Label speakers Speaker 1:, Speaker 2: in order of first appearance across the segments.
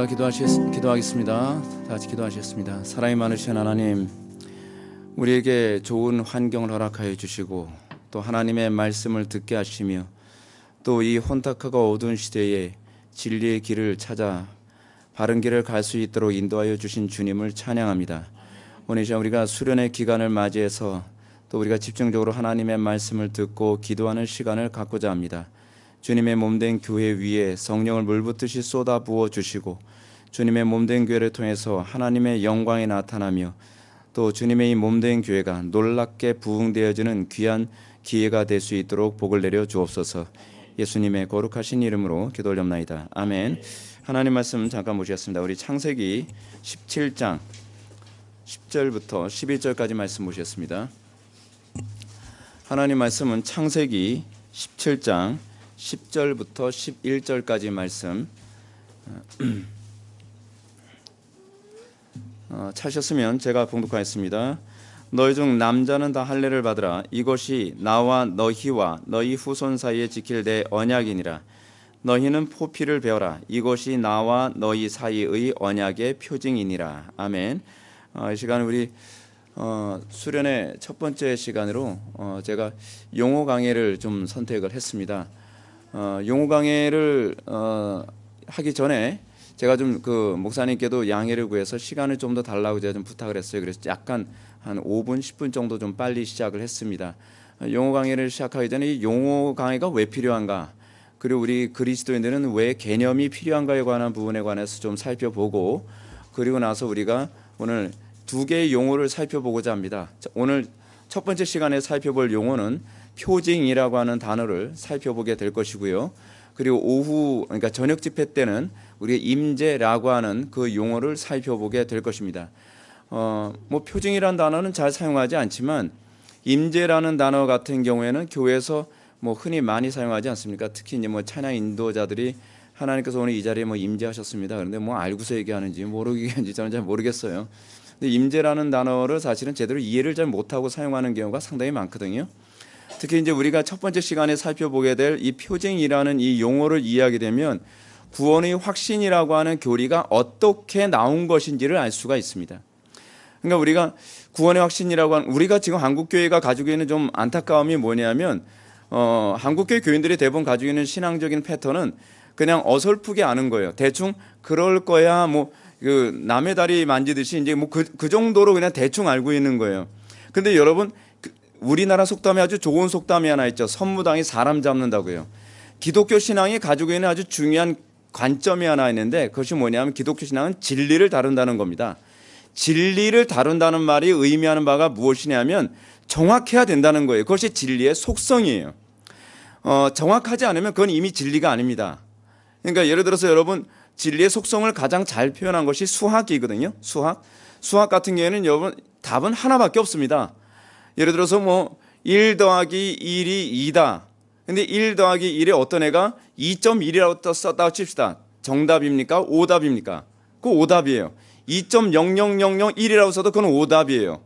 Speaker 1: 기도하겠습니다. 다 같이 기도하시겠습니다. 사랑이 많으신 하나님, 우리에게 좋은 환경을 허락하여 주시고 또 하나님의 말씀을 듣게 하시며 또 이 혼탁하고 어두운 시대에 진리의 길을 찾아 바른 길을 갈 수 있도록 인도하여 주신 주님을 찬양합니다. 오늘 이제 우리가 수련의 기간을 맞이해서 또 우리가 집중적으로 하나님의 말씀을 듣고 기도하는 시간을 갖고자 합니다. 주님의 몸된 교회 위에 성령을 물붓듯이 쏟아 부어 주시고 주님의 몸된 교회를 통해서 하나님의 영광이 나타나며 또 주님의 이 몸된 교회가 놀랍게 부흥되어지는 귀한 기회가 될 수 있도록 복을 내려 주옵소서. 예수님의 거룩하신 이름으로 기도 올렵나이다. 아멘. 하나님 말씀 잠깐 보시겠습니다. 우리 창세기 17장 10절부터 11절까지 말씀 보시겠습니다. 하나님 말씀은 창세기 17장 10절부터 11절까지 말씀 찾으셨으면 제가 봉독하겠습니다. 너희 중 남자는 다 할례를 받으라. 이것이 나와 너희와 너희 후손 사이에 지킬 내 언약이니라. 너희는 포피를 베어라. 이것이 나와 너희 사이의 언약의 표징이니라. 아멘. 이 시간 우리 수련의 첫 번째 시간으로 제가 용어 강해를 좀 선택을 했습니다. 용어 강해를 하기 전에 제가 좀 그 목사님께도 양해를 구해서 시간을 좀 더 달라고 제가 좀 부탁을 했어요. 그래서 약간 한 5분, 10분 정도 좀 빨리 시작을 했습니다. 용어 강해를 시작하기 전에 이 용어 강해가 왜 필요한가, 그리고 우리 그리스도인들은 왜 개념이 필요한가에 관한 부분에 관해서 좀 살펴보고, 그리고 나서 우리가 오늘 두 개의 용어를 살펴보고자 합니다. 오늘 첫 번째 시간에 살펴볼 용어는 표징이라고 하는 단어를 살펴보게 될 것이고요. 그리고 오후, 그러니까 저녁 집회 때는 우리가 임재라고 하는 그 용어를 살펴보게 될 것입니다. 뭐 표징이라는 단어는 잘 사용하지 않지만 임재라는 단어 같은 경우에는 교회에서 뭐 흔히 많이 사용하지 않습니까? 특히 이제 뭐 찬양 인도자들이 하나님께서 오늘 이 자리에 뭐 임재하셨습니다. 그런데 뭐 알고서 얘기하는지 모르겠는지 저는 잘 모르겠어요. 근데 임재라는 단어를 사실은 제대로 이해를 잘 못하고 사용하는 경우가 상당히 많거든요. 특히 이제 우리가 첫 번째 시간에 살펴보게 될 이 표징이라는 이 용어를 이해하게 되면 구원의 확신이라고 하는 교리가 어떻게 나온 것인지를 알 수가 있습니다. 그러니까 우리가 구원의 확신이라고 하는, 우리가 지금 한국교회가 가지고 있는 좀 안타까움이 뭐냐면 한국교회 교인들이 대부분 가지고 있는 신앙적인 패턴은 그냥 어설프게 아는 거예요. 대충 그럴 거야, 뭐 그 남의 다리 만지듯이 이제 뭐 그 정도로 그냥 대충 알고 있는 거예요. 근데 여러분, 우리나라 속담에 아주 좋은 속담이 하나 있죠. 선무당이 사람 잡는다고요. 기독교 신앙이 가지고 있는 아주 중요한 관점이 하나 있는데, 그것이 뭐냐면 기독교 신앙은 진리를 다룬다는 겁니다. 진리를 다룬다는 말이 의미하는 바가 무엇이냐면 정확해야 된다는 거예요. 그것이 진리의 속성이에요. 정확하지 않으면 그건 이미 진리가 아닙니다. 그러니까 예를 들어서 여러분, 진리의 속성을 가장 잘 표현한 것이 수학이거든요. 수학 같은 경우에는 여러분 답은 하나밖에 없습니다. 예를 들어서 뭐 1 더하기 1이 2다. 근데 1 더하기 1에 어떤 애가 2.1이라고 썼다고 칩시다. 정답입니까? 오답입니까? 그거 오답이에요. 2.0001이라고 써도 그건 오답이에요.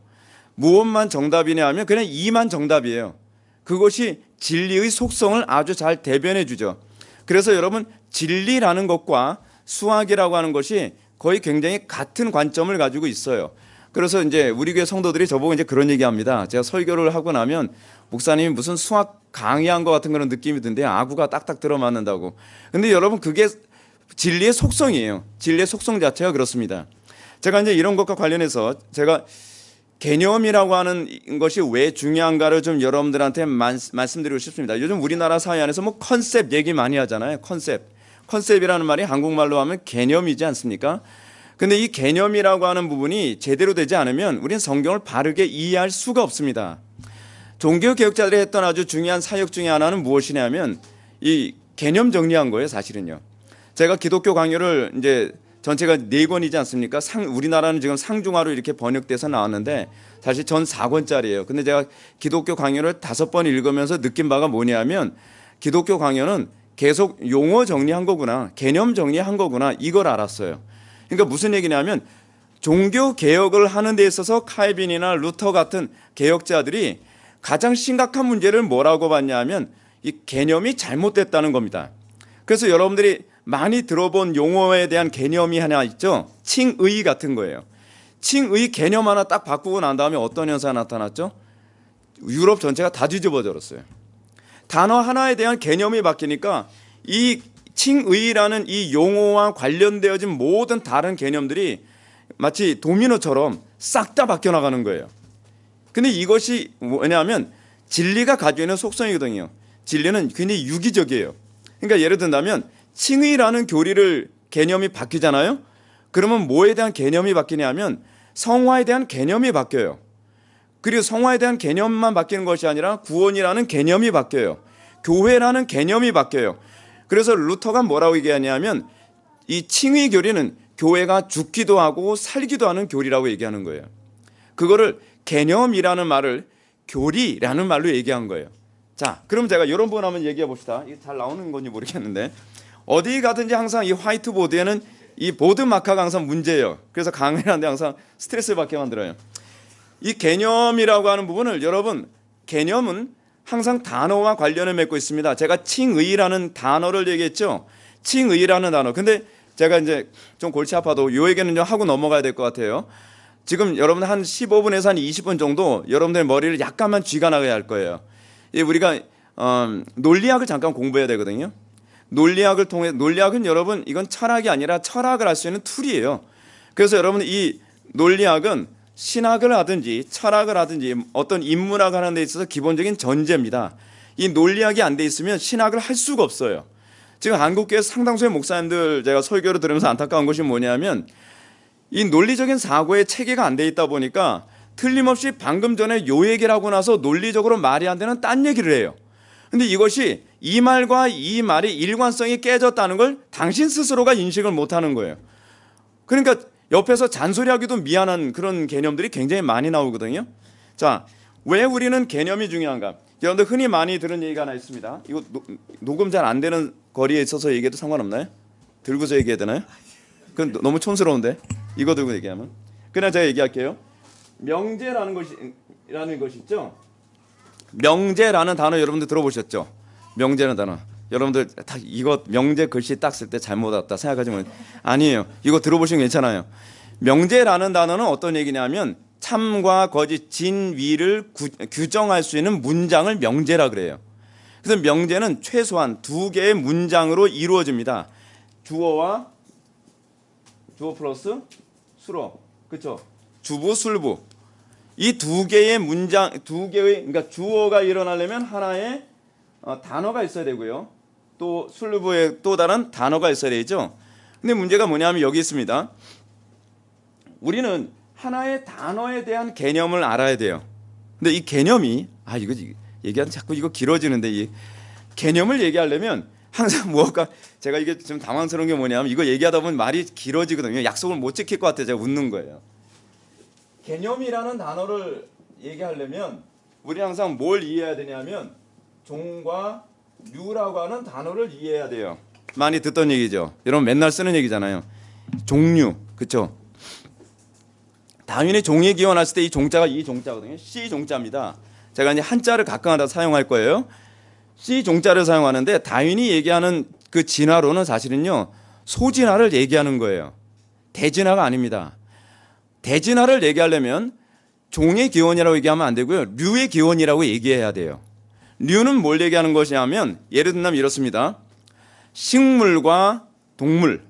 Speaker 1: 무엇만 정답이냐 하면 그냥 2만 정답이에요. 그것이 진리의 속성을 아주 잘 대변해 주죠. 그래서 여러분, 진리라는 것과 수학이라고 하는 것이 거의 굉장히 같은 관점을 가지고 있어요. 그래서 이제 우리 교회 성도들이 저보고 이제 그런 얘기합니다. 제가 설교를 하고 나면 목사님이 무슨 수학 강의한 것 같은 그런 느낌이 드는데 아구가 딱딱 들어맞는다고. 근데 여러분, 그게 진리의 속성이에요. 진리의 속성 자체가 그렇습니다. 제가 이제 이런 것과 관련해서 제가 개념이라고 하는 것이 왜 중요한가를 좀 여러분들한테 말씀드리고 싶습니다. 요즘 우리나라 사회 안에서 뭐 컨셉 얘기 많이 하잖아요. 컨셉이라는 말이 한국말로 하면 개념이지 않습니까? 근데 이 개념이라고 하는 부분이 제대로 되지 않으면 우리는 성경을 바르게 이해할 수가 없습니다. 종교개혁자들이 했던 아주 중요한 사역 중에 하나는 무엇이냐면 이 개념 정리한 거예요, 사실은요. 제가 기독교 강요를 이제 전체가 4권이지 않습니까? 우리나라는 지금 상중하로 이렇게 번역돼서 나왔는데 사실 전 4권짜리예요. 근데 제가 기독교 강요를 5번 읽으면서 느낀 바가 뭐냐면 기독교 강요는 계속 용어 정리한 거구나, 개념 정리한 거구나, 이걸 알았어요. 그러니까 무슨 얘기냐면 종교 개혁을 하는 데 있어서 칼빈이나 루터 같은 개혁자들이 가장 심각한 문제를 뭐라고 봤냐 하면 이 개념이 잘못됐다는 겁니다. 그래서 여러분들이 많이 들어본 용어에 대한 개념이 하나 있죠. 칭의 같은 거예요. 칭의 개념 하나 딱 바꾸고 난 다음에 어떤 현상이 나타났죠? 유럽 전체가 다 뒤집어졌어요. 단어 하나에 대한 개념이 바뀌니까 이 칭의라는 이 용어와 관련되어진 모든 다른 개념들이 마치 도미노처럼 싹 다 바뀌어 나가는 거예요. 근데 이것이 뭐냐면 진리가 가지고 있는 속성이거든요. 진리는 굉장히 유기적이에요. 그러니까 예를 든다면 칭의라는 교리를 개념이 바뀌잖아요. 그러면 뭐에 대한 개념이 바뀌냐면 성화에 대한 개념이 바뀌어요. 그리고 성화에 대한 개념만 바뀌는 것이 아니라 구원이라는 개념이 바뀌어요. 교회라는 개념이 바뀌어요. 그래서 루터가 뭐라고 얘기하냐면 이 칭의 교리는 교회가 죽기도 하고 살기도 하는 교리라고 얘기하는 거예요. 그거를 개념이라는 말을 교리라는 말로 얘기한 거예요. 자, 그럼 제가 이런 부분 한번 얘기해 봅시다. 이게 잘 나오는 건지 모르겠는데 어디 가든지 항상 이 화이트보드에는 이 보드 마커가 항상 문제예요. 그래서 강의를 하는데 항상 스트레스를 받게 만들어요. 이 개념이라고 하는 부분을 여러분, 개념은 항상 단어와 관련을 맺고 있습니다. 제가 칭의라는 단어를 얘기했죠. 칭의라는 단어. 근데 제가 이제 좀 골치 아파도 요 얘기는 좀 하고 넘어가야 될 것 같아요. 지금 여러분 한 15분에서 한 20분 정도 여러분들 머리를 약간만 쥐가 나가야 할 거예요. 우리가 논리학을 잠깐 공부해야 되거든요. 논리학을 통해 논리학은 여러분 이건 철학이 아니라 철학을 할 수 있는 툴이에요. 그래서 여러분 이 논리학은 신학을 하든지 철학을 하든지 어떤 인문학을 하는 데 있어서 기본적인 전제입니다. 이 논리학이 안 돼 있으면 신학을 할 수가 없어요. 지금 한국교회 상당수의 목사님들 제가 설교를 들으면서 안타까운 것이 뭐냐면 이 논리적인 사고의 체계가 안 돼 있다 보니까 틀림없이 방금 전에 요 얘기를 하고 나서 논리적으로 말이 안 되는 딴 얘기를 해요. 근데 이것이 이 말과 이 말의 일관성이 깨졌다는 걸 당신 스스로가 인식을 못하는 거예요. 그러니까 옆에서 잔소리하기도 미안한 그런 개념들이 굉장히 많이 나오거든요. 자, 왜 우리는 개념이 중요한가? 여러분들 흔히 많이 들은 얘기가 하나 있습니다. 이거 녹음 잘 안 되는 거리에 있어서 얘기해도 상관없나요? 들고서 얘기해야 되나요? 그건 너무 촌스러운데 이거 들고 얘기하면. 그냥 제가 얘기할게요. 명제라는 것이 있죠. 명제라는 단어 여러분들 들어보셨죠? 명제라는 단어. 여러분들 딱 이거 명제 글씨 딱 쓸 때 잘못 왔다 생각하지만 아니에요. 이거 들어보시면 괜찮아요. 명제라는 단어는 어떤 얘기냐면 참과 거짓, 진위를 규정할 수 있는 문장을 명제라 그래요. 그래서 명제는 최소한 두 개의 문장으로 이루어집니다. 주어 플러스 수로, 그렇죠? 주부, 술부. 이 두 개의 문장, 그러니까 주어가 일어나려면 하나의 단어가 있어야 되고요. 또 술부에 또 다른 단어가 있어야 되죠. 근데 문제가 뭐냐면 여기 있습니다. 우리는 하나의 단어에 대한 개념을 알아야 돼요. 근데 이 개념이 이거 얘기하면 자꾸 이거 길어지는데 이 개념을 얘기하려면 항상 무엇가 제가 이게 좀 당황스러운 게 뭐냐면 이거 얘기하다 보면 말이 길어지거든요. 약속을 못 지킬 것 같아요. 제가 웃는 거예요. 개념이라는 단어를 얘기하려면 우리 항상 뭘 이해해야 되냐면 종과 류라고 하는 단어를 이해해야 돼요. 많이 듣던 얘기죠. 여러분 맨날 쓰는 얘기잖아요. 종류, 그렇죠? 다윈이 종이 기원했을 때 이 종자가 이 종자거든요. C 종자입니다. 제가 이제 한자를 가끔가다 사용할 거예요. C 종자를 사용하는데 다윈이 얘기하는 그 진화로는 사실은요 소진화를 얘기하는 거예요. 대진화가 아닙니다. 대진화를 얘기하려면 종의 기원이라고 얘기하면 안 되고요. 류의 기원이라고 얘기해야 돼요. 류는 뭘 얘기하는 것이냐면 예를 들면 이렇습니다. 식물과 동물,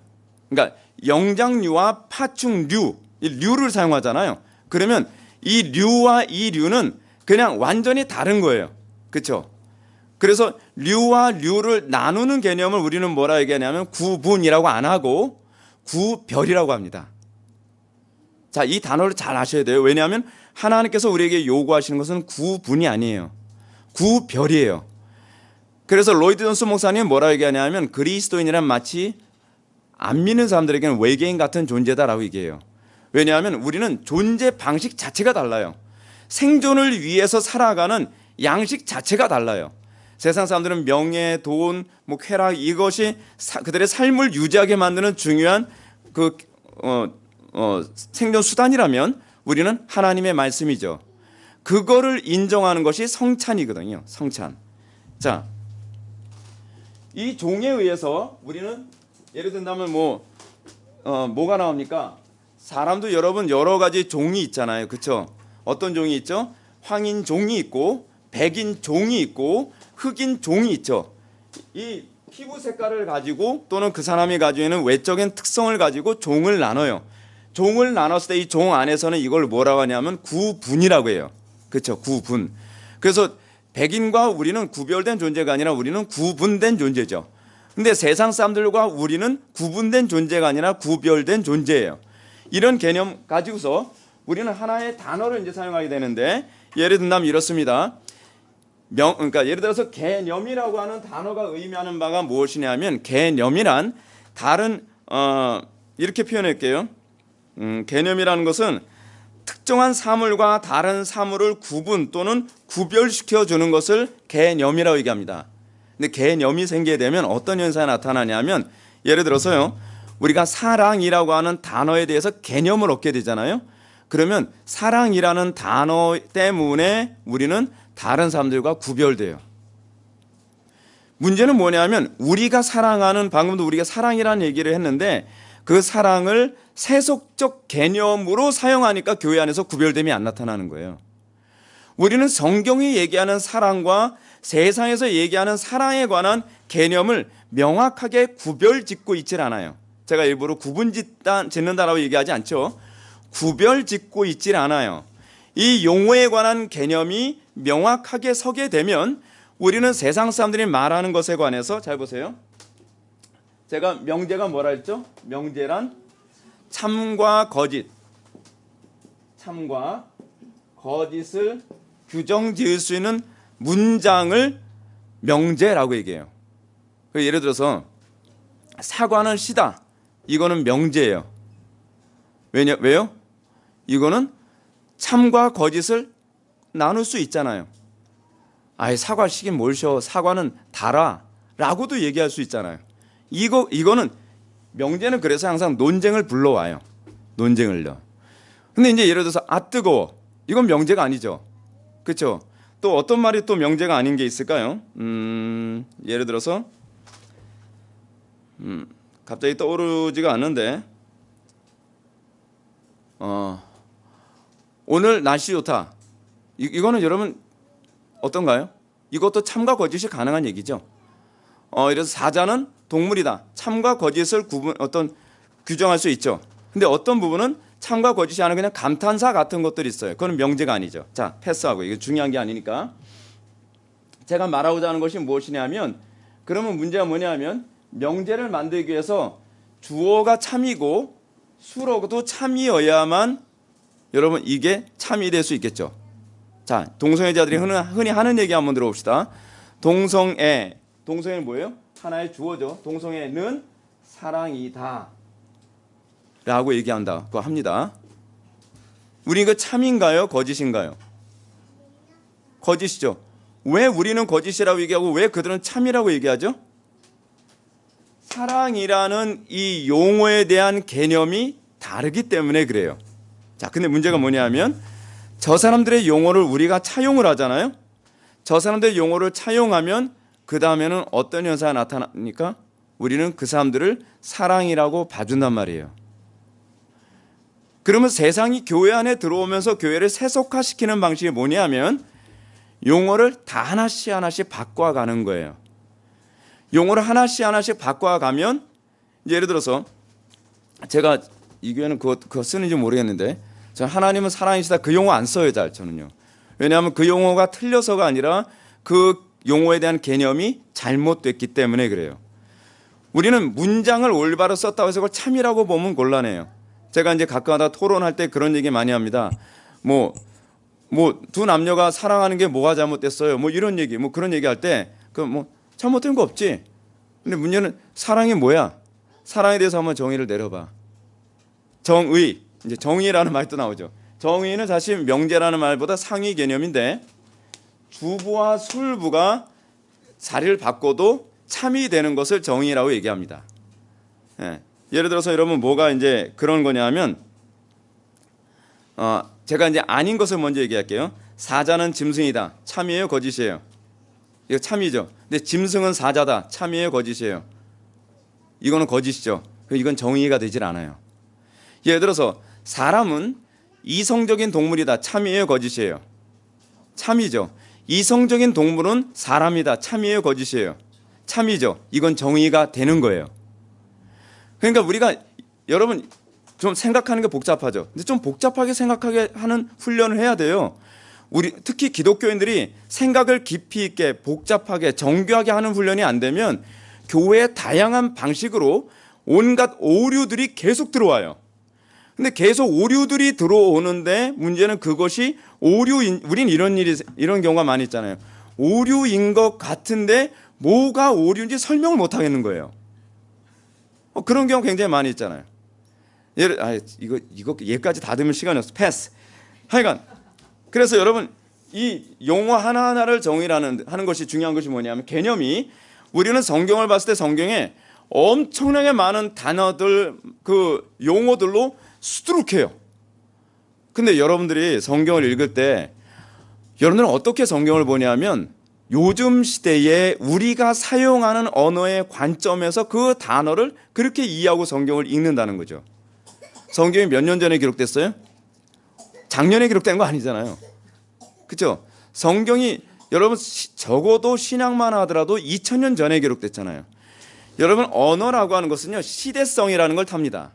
Speaker 1: 그러니까 영장류와 파충류, 이 류를 사용하잖아요. 그러면 이 류와 이 류는 그냥 완전히 다른 거예요. 그렇죠? 그래서 류와 류를 나누는 개념을 우리는 뭐라 얘기하냐면 구분이라고 안 하고 구별이라고 합니다. 자, 이 단어를 잘 아셔야 돼요. 왜냐하면 하나님께서 우리에게 요구하시는 것은 구분이 아니에요. 구별이에요. 그래서 로이드 존스 목사님 뭐라고 얘기하냐면 그리스도인이란 마치 안 믿는 사람들에게는 외계인 같은 존재다라고 얘기해요. 왜냐하면 우리는 존재 방식 자체가 달라요. 생존을 위해서 살아가는 양식 자체가 달라요. 세상 사람들은 명예, 돈, 쾌락 이것이 그들의 삶을 유지하게 만드는 중요한 생존 수단이라면 우리는 하나님의 말씀이죠. 그거를 인정하는 것이 성찬이거든요. 성찬. 자, 이 종에 의해서 우리는 예를 든다면 뭐가 나옵니까? 사람도 여러분 여러 가지 종이 있잖아요. 그렇죠? 어떤 종이 있죠? 황인 종이 있고 백인 종이 있고 흑인 종이 있죠. 이 피부 색깔을 가지고 또는 그 사람이 가지고 있는 외적인 특성을 가지고 종을 나눠요. 종을 나눴을 때 이 종 안에서는 이걸 뭐라고 하냐면 구분이라고 해요. 그렇죠? 구분. 그래서 백인과 우리는 구별된 존재가 아니라 우리는 구분된 존재죠. 근데 세상 사람들과 우리는 구분된 존재가 아니라 구별된 존재예요. 이런 개념 가지고서 우리는 하나의 단어를 이제 사용하게 되는데, 예를 든다면 이렇습니다. 그러니까 예를 들어서 개념이라고 하는 단어가 의미하는 바가 무엇이냐면, 개념이란 다른 이렇게 표현할게요. 개념이라는 것은 특정한 사물과 다른 사물을 구분 또는 구별시켜 주는 것을 개념이라고 얘기합니다. 근데 개념이 생기게 되면 어떤 현상이 나타나냐면, 예를 들어서요, 우리가 사랑이라고 하는 단어에 대해서 개념을 얻게 되잖아요. 그러면 사랑이라는 단어 때문에 우리는 다른 사람들과 구별돼요. 문제는 뭐냐면, 우리가 사랑하는, 방금도 우리가 사랑이라는 얘기를 했는데 그 사랑을 세속적 개념으로 사용하니까 교회 안에서 구별됨이 안 나타나는 거예요. 우리는 성경이 얘기하는 사랑과 세상에서 얘기하는 사랑에 관한 개념을 명확하게 구별짓고 있질 않아요. 제가 일부러 구분 짓는다라고 얘기하지 않죠. 구별 짓고 있질 않아요. 이 용어에 관한 개념이 명확하게 서게 되면 우리는 세상 사람들이 말하는 것에 관해서, 잘 보세요. 제가 명제가 뭐라 했죠? 명제란 참과 거짓, 참과 거짓을 규정 지을 수 있는 문장을 명제라고 얘기해요. 예를 들어서 사과는 시다, 이거는 명제예요. 왜요? 이거는 참과 거짓을 나눌 수 있잖아요. 아예 사과 시긴 뭘 쉬어, 사과는 달아 라고도 얘기할 수 있잖아요. 이거는 명제는 그래서 항상 논쟁을 불러와요. 논쟁을요. 근데 이제 예를 들어서 뜨거워, 이건 명제가 아니죠. 그렇죠? 또 어떤 말이 또 명제가 아닌 게 있을까요? 예를 들어서 갑자기 떠오르지가 않는데, 오늘 날씨 좋다, 이거는 여러분 어떤가요? 이것도 참과 거짓이 가능한 얘기죠. 이래서 사자는 동물이다, 참과 거짓을 규정할 수 있죠. 근데 어떤 부분은 참과 거짓이 아니라 그냥 감탄사 같은 것들이 있어요. 그건 명제가 아니죠. 자, 패스하고, 이게 중요한 게 아니니까. 제가 말하고자 하는 것이 무엇이냐면, 그러면 문제가 뭐냐면, 명제를 만들기 위해서 주어가 참이고 수어도 참이어야만 여러분 이게 참이 될 수 있겠죠. 자, 동성애자들이 흔히 하는 얘기 한번 들어봅시다. 동성애는 뭐예요? 하나의 주어죠. 동성애는 사랑이다 라고 얘기한다고 합니다. 우리 이거 참인가요? 거짓인가요? 거짓이죠. 왜 우리는 거짓이라고 얘기하고 왜 그들은 참이라고 얘기하죠? 사랑이라는 이 용어에 대한 개념이 다르기 때문에 그래요. 자, 근데 문제가 뭐냐면, 저 사람들의 용어를 우리가 차용을 하잖아요. 저 사람들의 용어를 차용하면 그 다음에는 어떤 현상이 나타납니까? 우리는 그 사람들을 사랑이라고 봐준단 말이에요. 그러면 세상이 교회 안에 들어오면서 교회를 세속화시키는 방식이 뭐냐면, 용어를 다 하나씩 바꿔가는 거예요. 용어를 하나씩 바꿔가면, 예를 들어서 제가 이 교회는 그거 쓰는지 모르겠는데, 저는 하나님은 사랑이시다, 그 용어 안 써요, 잘. 저는요. 왜냐하면 그 용어가 틀려서가 아니라 그 용어에 대한 개념이 잘못됐기 때문에 그래요. 우리는 문장을 올바로 썼다고 해서 그걸 참이라고 보면 곤란해요. 제가 이제 가끔가다 토론할 때 그런 얘기 많이 합니다. 두 남녀가 사랑하는 게 뭐가 잘못됐어요? 이런 얘기, 그런 얘기 할 때, 잘못된 거 없지. 근데 문제는 사랑이 뭐야? 사랑에 대해서 한번 정의를 내려봐. 정의, 이제 정의라는 말도 나오죠. 정의는 사실 명제라는 말보다 상위 개념인데, 주부와 술부가 자리를 바꿔도 참이 되는 것을 정의라고 얘기합니다. 예를 들어서 여러분 뭐가 이제 그런 거냐면, 제가 이제 아닌 것을 먼저 얘기할게요. 사자는 짐승이다, 참이에요, 거짓이에요? 이거 참이죠. 근데 짐승은 사자다, 참이에요, 거짓이에요? 이거는 거짓이죠. 이건 정의가 되질 않아요. 예를 들어서 사람은 이성적인 동물이다. 참이에요, 거짓이에요? 참이죠. 이성적인 동물은 사람이다. 참이에요, 거짓이에요? 참이죠. 이건 정의가 되는 거예요. 그러니까 우리가 여러분 좀 생각하는 게 복잡하죠. 근데 좀 복잡하게 생각하게 하는 훈련을 해야 돼요. 우리 특히 기독교인들이 생각을 깊이 있게 복잡하게 정교하게 하는 훈련이 안 되면 교회의 다양한 방식으로 온갖 오류들이 계속 들어와요. 근데 계속 오류들이 들어오는데 문제는 그것이 오류인, 우린 이런 경우가 많이 있잖아요. 오류인 것 같은데 뭐가 오류인지 설명을 못 하겠는 거예요. 그런 경우 굉장히 많이 있잖아요. 이거 얘까지 다 들으면 시간이 없어. 패스. 하여간 그래서 여러분 이 용어 하나하나를 정의하는 것이 중요한 것이 뭐냐면 개념이 우리는 성경을 봤을 때 성경에 엄청나게 많은 단어들 그 용어들로 수두룩해요. 근데 여러분들이 성경을 읽을 때 여러분들은 어떻게 성경을 보냐면 요즘 시대에 우리가 사용하는 언어의 관점에서 그 단어를 그렇게 이해하고 성경을 읽는다는 거죠. 성경이 몇 년 전에 기록됐어요? 작년에 기록된 거 아니잖아요. 그렇죠? 성경이 여러분 적어도 신약만 하더라도 2000년 전에 기록됐잖아요. 여러분 언어라고 하는 것은요 시대성이라는 걸 탑니다.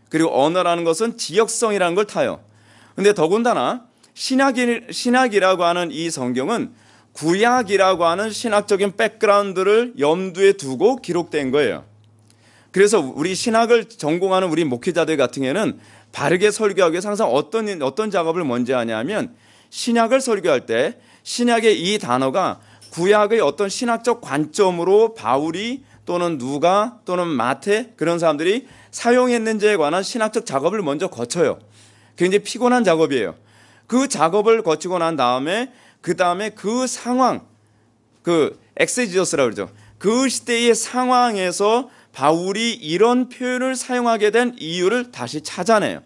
Speaker 1: 그리고 언어라는 것은 지역성이라는 걸 타요. 근데 더군다나 신약이라고 하는 이 성경은 구약이라고 하는 신학적인 백그라운드를 염두에 두고 기록된 거예요. 그래서 우리 신학을 전공하는 우리 목회자들 같은 경우에는 바르게 설교하기 위해서 항상 어떤 작업을 먼저 하냐면 신약을 설교할 때 신약의 이 단어가 구약의 어떤 신학적 관점으로 바울이 또는 누가 또는 마태 그런 사람들이 사용했는지에 관한 신학적 작업을 먼저 거쳐요. 굉장히 피곤한 작업이에요. 그 작업을 거치고 난 다음에 그 상황, 그 엑세지저스라고 그러죠. 그 시대의 상황에서 바울이 이런 표현을 사용하게 된 이유를 다시 찾아내요.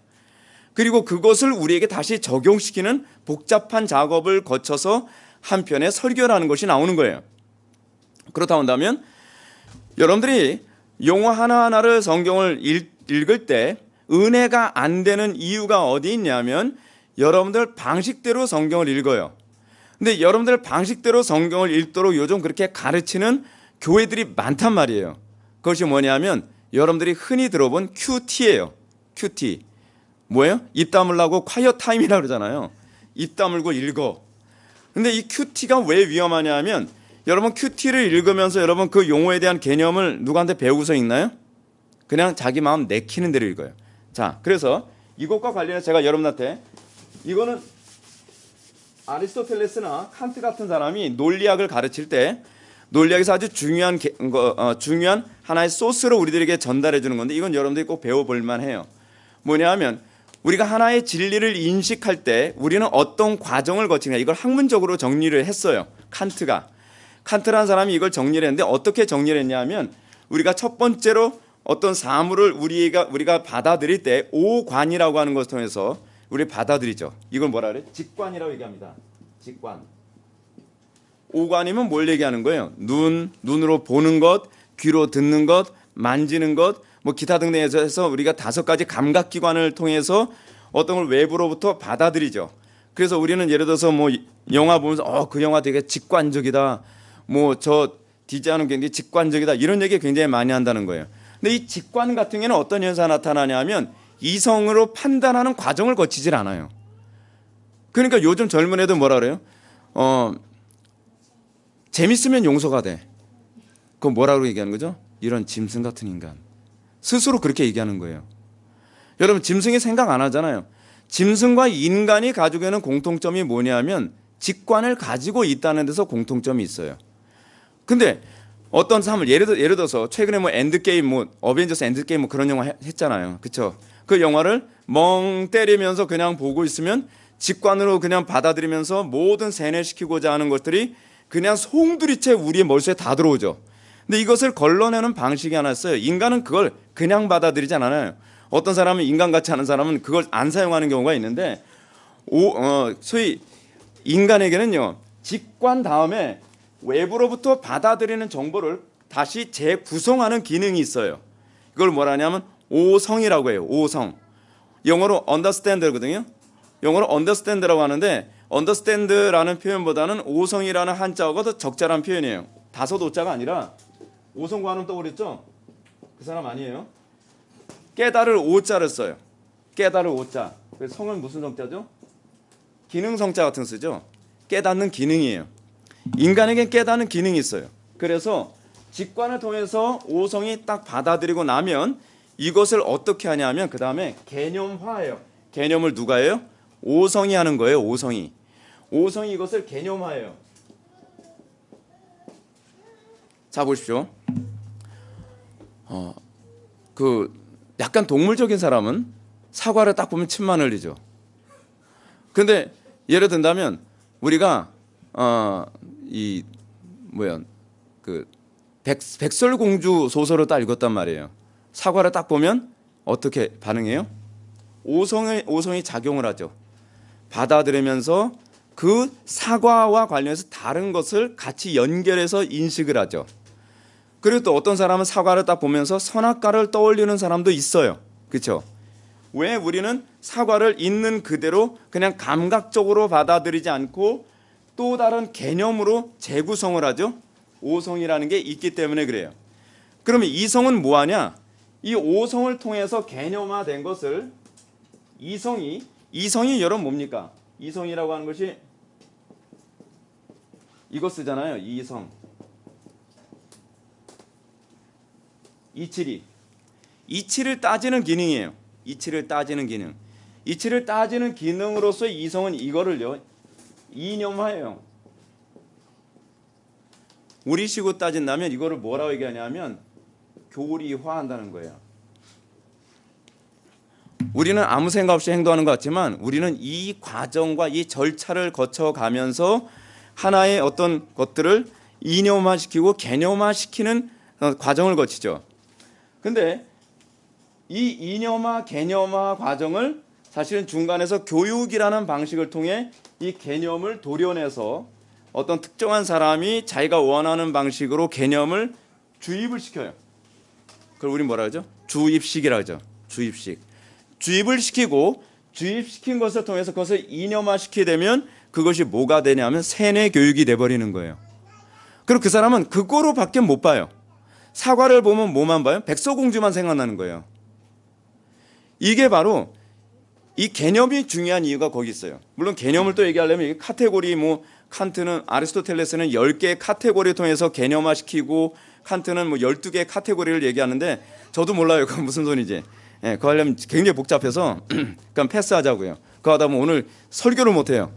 Speaker 1: 그리고 그것을 우리에게 다시 적용시키는 복잡한 작업을 거쳐서 한편의 설교라는 것이 나오는 거예요. 그렇다 한다면 여러분들이 용어 하나하나를 성경을 읽을 때 은혜가 안 되는 이유가 어디 있냐면 여러분들 방식대로 성경을 읽어요. 근데 여러분들 방식대로 성경을 읽도록 요즘 그렇게 가르치는 교회들이 많단 말이에요. 그것이 뭐냐면 여러분들이 흔히 들어본 QT예요. QT. 뭐예요? 입 다물라고 콰이어 타임이라고 그러잖아요. 입 다물고 읽어. 근데 이 QT가 왜 위험하냐면 여러분 QT를 읽으면서 여러분 그 용어에 대한 개념을 누구한테 배우고서 읽나요? 그냥 자기 마음 내키는 대로 읽어요. 자, 그래서 이것과 관련해서 제가 여러분한테 이거는 아리스토텔레스나 칸트 같은 사람이 논리학을 가르칠 때 논리학에서 아주 중요한 하나의 소스로 우리들에게 전달해 주는 건데 이건 여러분들이 꼭 배워볼 만해요. 뭐냐 하면 우리가 하나의 진리를 인식할 때 우리는 어떤 과정을 거치냐 이걸 학문적으로 정리를 했어요. 칸트라는 사람이 이걸 정리를 했는데 어떻게 정리를 했냐 하면 우리가 첫 번째로 어떤 사물을 우리가 받아들일 때 오관이라고 하는 것을 통해서 우리 받아들이죠. 이걸 뭐라 그래? 직관이라고 얘기합니다. 직관. 오관이면 뭘 얘기하는 거예요? 눈으로 보는 것, 귀로 듣는 것, 만지는 것, 뭐 기타 등등에서 해서 우리가 5가지 감각기관을 통해서 어떤 걸 외부로부터 받아들이죠. 그래서 우리는 예를 들어서 뭐 영화 보면서 그 영화 되게 직관적이다. 뭐 저 디자인은 굉장히 직관적이다. 이런 얘기 굉장히 많이 한다는 거예요. 근데 이 직관 같은 경우는 어떤 현상이 나타나냐면 이성으로 판단하는 과정을 거치질 않아요. 그러니까 요즘 젊은 애들 뭐라 그래요? 재밌으면 용서가 돼. 그건 뭐라고 얘기하는 거죠? 이런 짐승 같은 인간. 스스로 그렇게 얘기하는 거예요. 여러분 짐승이 생각 안 하잖아요. 짐승과 인간이 가지고 있는 공통점이 뭐냐면 직관을 가지고 있다는 데서 공통점이 있어요. 근데 어떤 사람을 예를 들어서 최근에 뭐 엔드게임 뭐 어벤져스 엔드게임 뭐 그런 영화 했잖아요. 그렇죠? 그 영화를 멍 때리면서 그냥 보고 있으면 직관으로 그냥 받아들이면서 모든 세뇌시키고자 하는 것들이 그냥 송두리째 우리의 머릿속에 다 들어오죠. 근데 이것을 걸러내는 방식이 하나 있어요. 인간은 그걸 그냥 받아들이지 않아요. 어떤 사람은 인간같이 하는 사람은 그걸 안 사용하는 경우가 있는데 소위 인간에게는요. 직관 다음에 외부로부터 받아들이는 정보를 다시 재구성하는 기능이 있어요. 그걸 뭐라 하냐면 오성이라고 해요. 오성. 영어로 understand거든요. 영어로 understand라고 하는데 understand라는 표현보다는 오성이라는 한자어가 더 적절한 표현이에요. 다섯 오자가 아니라 오성 관음 떠오르죠? 그 사람 아니에요. 깨달을 오자를 써요. 깨달을 오자. 그래서 성은 무슨 성자죠? 기능성자 같은 거 쓰죠. 깨닫는 기능이에요. 인간에겐 깨닫는 기능이 있어요. 그래서 직관을 통해서 오성이 딱 받아들이고 나면 이것을 어떻게 하냐면 그 다음에 개념화해요. 개념을 누가 해요? 오성이 하는 거예요. 오성이. 오성이 이것을 개념화해요. 자 보십시오. 그 약간 동물적인 사람은 사과를 딱 보면 침만 흘리죠. 근데 예를 든다면 우리가 이 뭐야 그 백설공주 소설을 딱 읽었단 말이에요. 사과를 딱 보면 어떻게 반응해요? 오성이 작용을 하죠. 받아들이면서 그 사과와 관련해서 다른 것을 같이 연결해서 인식을 하죠. 그리고 또 어떤 사람은 사과를 딱 보면서 선악과를 떠올리는 사람도 있어요. 그렇죠? 왜 우리는 사과를 있는 그대로 그냥 감각적으로 받아들이지 않고 또 다른 개념으로 재구성을 하죠? 오성이라는 게 있기 때문에 그래요. 그러면 이성은 뭐하냐? 이 오성을 통해서 개념화된 것을 이성이 여러분 뭡니까? 이성이라고 하는 것이 이거 쓰잖아요. 이성. 이치를 따지는 기능이에요. 이치를 따지는 기능. 이치를 따지는 기능으로서 이성은 이거를요. 이념화해요. 우리식으로 따진다면 이거를 뭐라고 얘기하냐면 교리화한다는 거예요. 우리는 아무 생각 없이 행동하는 것 같지만 우리는 이 과정과 이 절차를 거쳐가면서 하나의 어떤 것들을 이념화시키고 개념화시키는 과정을 거치죠. 근데 이 이념화 개념화 과정을 사실은 중간에서 교육이라는 방식을 통해 이 개념을 도려내서 어떤 특정한 사람이 자기가 원하는 방식으로 개념을 주입을 시켜요. 그걸 우리 뭐라 하죠? 주입식이라 하죠. 주입을 시키고 주입시킨 것을 통해서 그것을 이념화시키게 되면 그것이 뭐가 되냐면 세뇌 교육이 돼버리는 거예요. 그리고 그 사람은 그거로밖에 못 봐요. 사과를 보면 뭐만 봐요? 백설공주만 생각나는 거예요. 이게 바로 이 개념이 중요한 이유가 거기 있어요. 물론 개념을 또 얘기하려면 카테고리 칸트는 아리스토텔레스는 10개의 카테고리를 통해서 개념화시키고 칸트는 12개의 카테고리를 얘기하는데 저도 몰라요. 그건 무슨 소리인지. 예, 그거 하려면 굉장히 복잡해서 그냥 패스하자고요. 그거 하다 보면 오늘 설교를 못해요.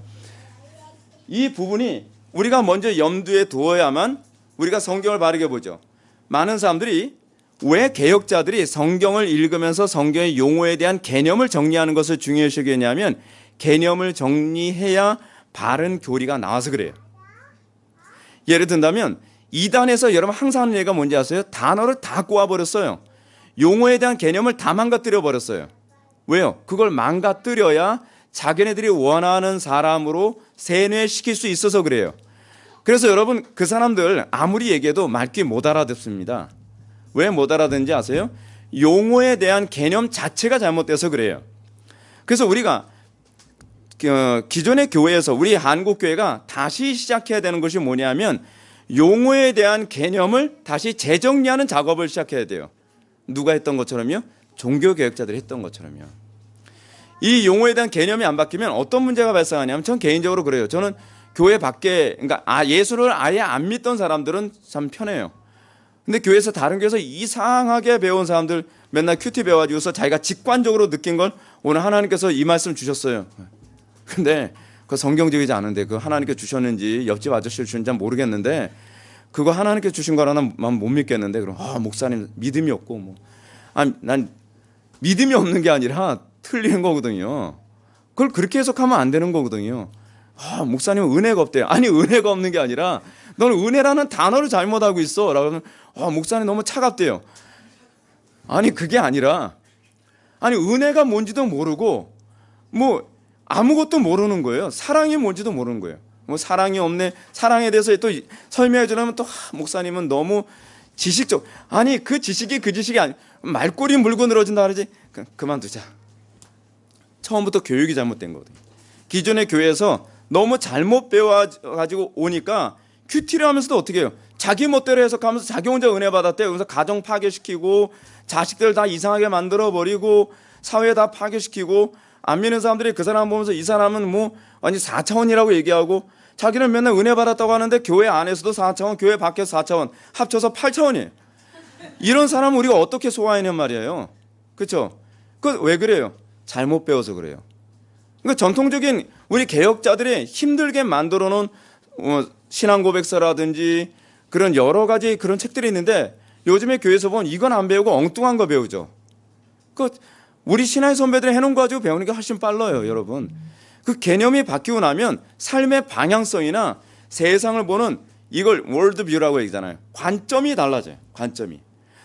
Speaker 1: 이 부분이 우리가 먼저 염두에 두어야만 우리가 성경을 바르게 보죠. 많은 사람들이 왜 개혁자들이 성경을 읽으면서 성경의 용어에 대한 개념을 정리하는 것을 중요시 여기냐면 개념을 정리해야 바른 교리가 나와서 그래요. 예를 든다면 이단에서 여러분 항상 하는 얘기가 뭔지 아세요? 단어를 다 꼬아버렸어요. 용어에 대한 개념을 다 망가뜨려 버렸어요. 왜요? 그걸 망가뜨려야 자기네들이 원하는 사람으로 세뇌시킬 수 있어서 그래요. 그래서 여러분 그 사람들 아무리 얘기해도 말귀 못 알아듣습니다. 왜 못 알아듣는지 아세요? 용어에 대한 개념 자체가 잘못돼서 그래요. 그래서 우리가 기존의 교회에서 우리 한국교회가 다시 시작해야 되는 것이 뭐냐면 용어에 대한 개념을 다시 재정리하는 작업을 시작해야 돼요. 누가 했던 것처럼요? 종교개혁자들이 했던 것처럼요. 이 용어에 대한 개념이 안 바뀌면 어떤 문제가 발생하냐면 전 개인적으로 그래요. 저는 교회 밖에 그러니까 예수를 아예 안 믿던 사람들은 참 편해요. 근데 교회에서 다른 교회에서 이상하게 배운 사람들 맨날 큐티 배워가지고서 자기가 직관적으로 느낀 걸 오늘 하나님께서 이 말씀 주셨어요. 근데 그 성경적이지 않은데 그 하나님께 주셨는지 옆집 아저씨를 주는지 모르겠는데 그거 하나님께 주신 거라는 난 못 믿겠는데 그럼 목사님 믿음이 없고 난 믿음이 없는 게 아니라 틀리는 거거든요. 그걸 그렇게 해석하면 안 되는 거거든요. 목사님은 은혜가 없대요. 아니 은혜가 없는 게 아니라 너는 은혜라는 단어를 잘못하고 있어 라고 하면 목사님 너무 차갑대요. 아니 그게 아니라 은혜가 뭔지도 모르고 아무것도 모르는 거예요. 사랑이 뭔지도 모르는 거예요. 사랑이 없네. 사랑에 대해서 또 설명해 주려면 또 목사님은 너무 지식적, 아니 그 지식이 아니, 말꼬리 물고 늘어진다 그러지. 그만두자. 처음부터 교육이 잘못된 거거든요. 기존의 교회에서 너무 잘못 배워가지고 오니까 큐티를 하면서도 어떻게 해요? 자기 멋대로 해석하면서 자기 혼자 은혜 받았대요. 그래서 가정 파괴시키고 자식들 다 이상하게 만들어버리고 사회 다 파괴시키고 안 믿는 사람들이 그 사람 보면서 이 사람은 뭐 아니 4차원이라고 얘기하고 자기는 맨날 은혜 받았다고 하는데 교회 안에서도 4차원, 교회 밖에서 4차원, 합쳐서 8차원이에요. 이런 사람은 우리가 어떻게 소화하냐 말이에요. 그렇죠? 그 왜 그래요? 잘못 배워서 그래요. 그러니까 전통적인 우리 개혁자들이 힘들게 만들어 놓은 신앙 고백서라든지 그런 여러 가지 그런 책들이 있는데 요즘에 교회에서 보면 이건 안 배우고 엉뚱한 거 배우죠. 그 우리 신앙의 선배들이 해놓은 거 가지고 배우는 게 훨씬 빨라요, 여러분. 그 개념이 바뀌고 나면 삶의 방향성이나 세상을 보는 이걸 월드뷰라고 얘기하잖아요. 관점이 달라져요. 관점이.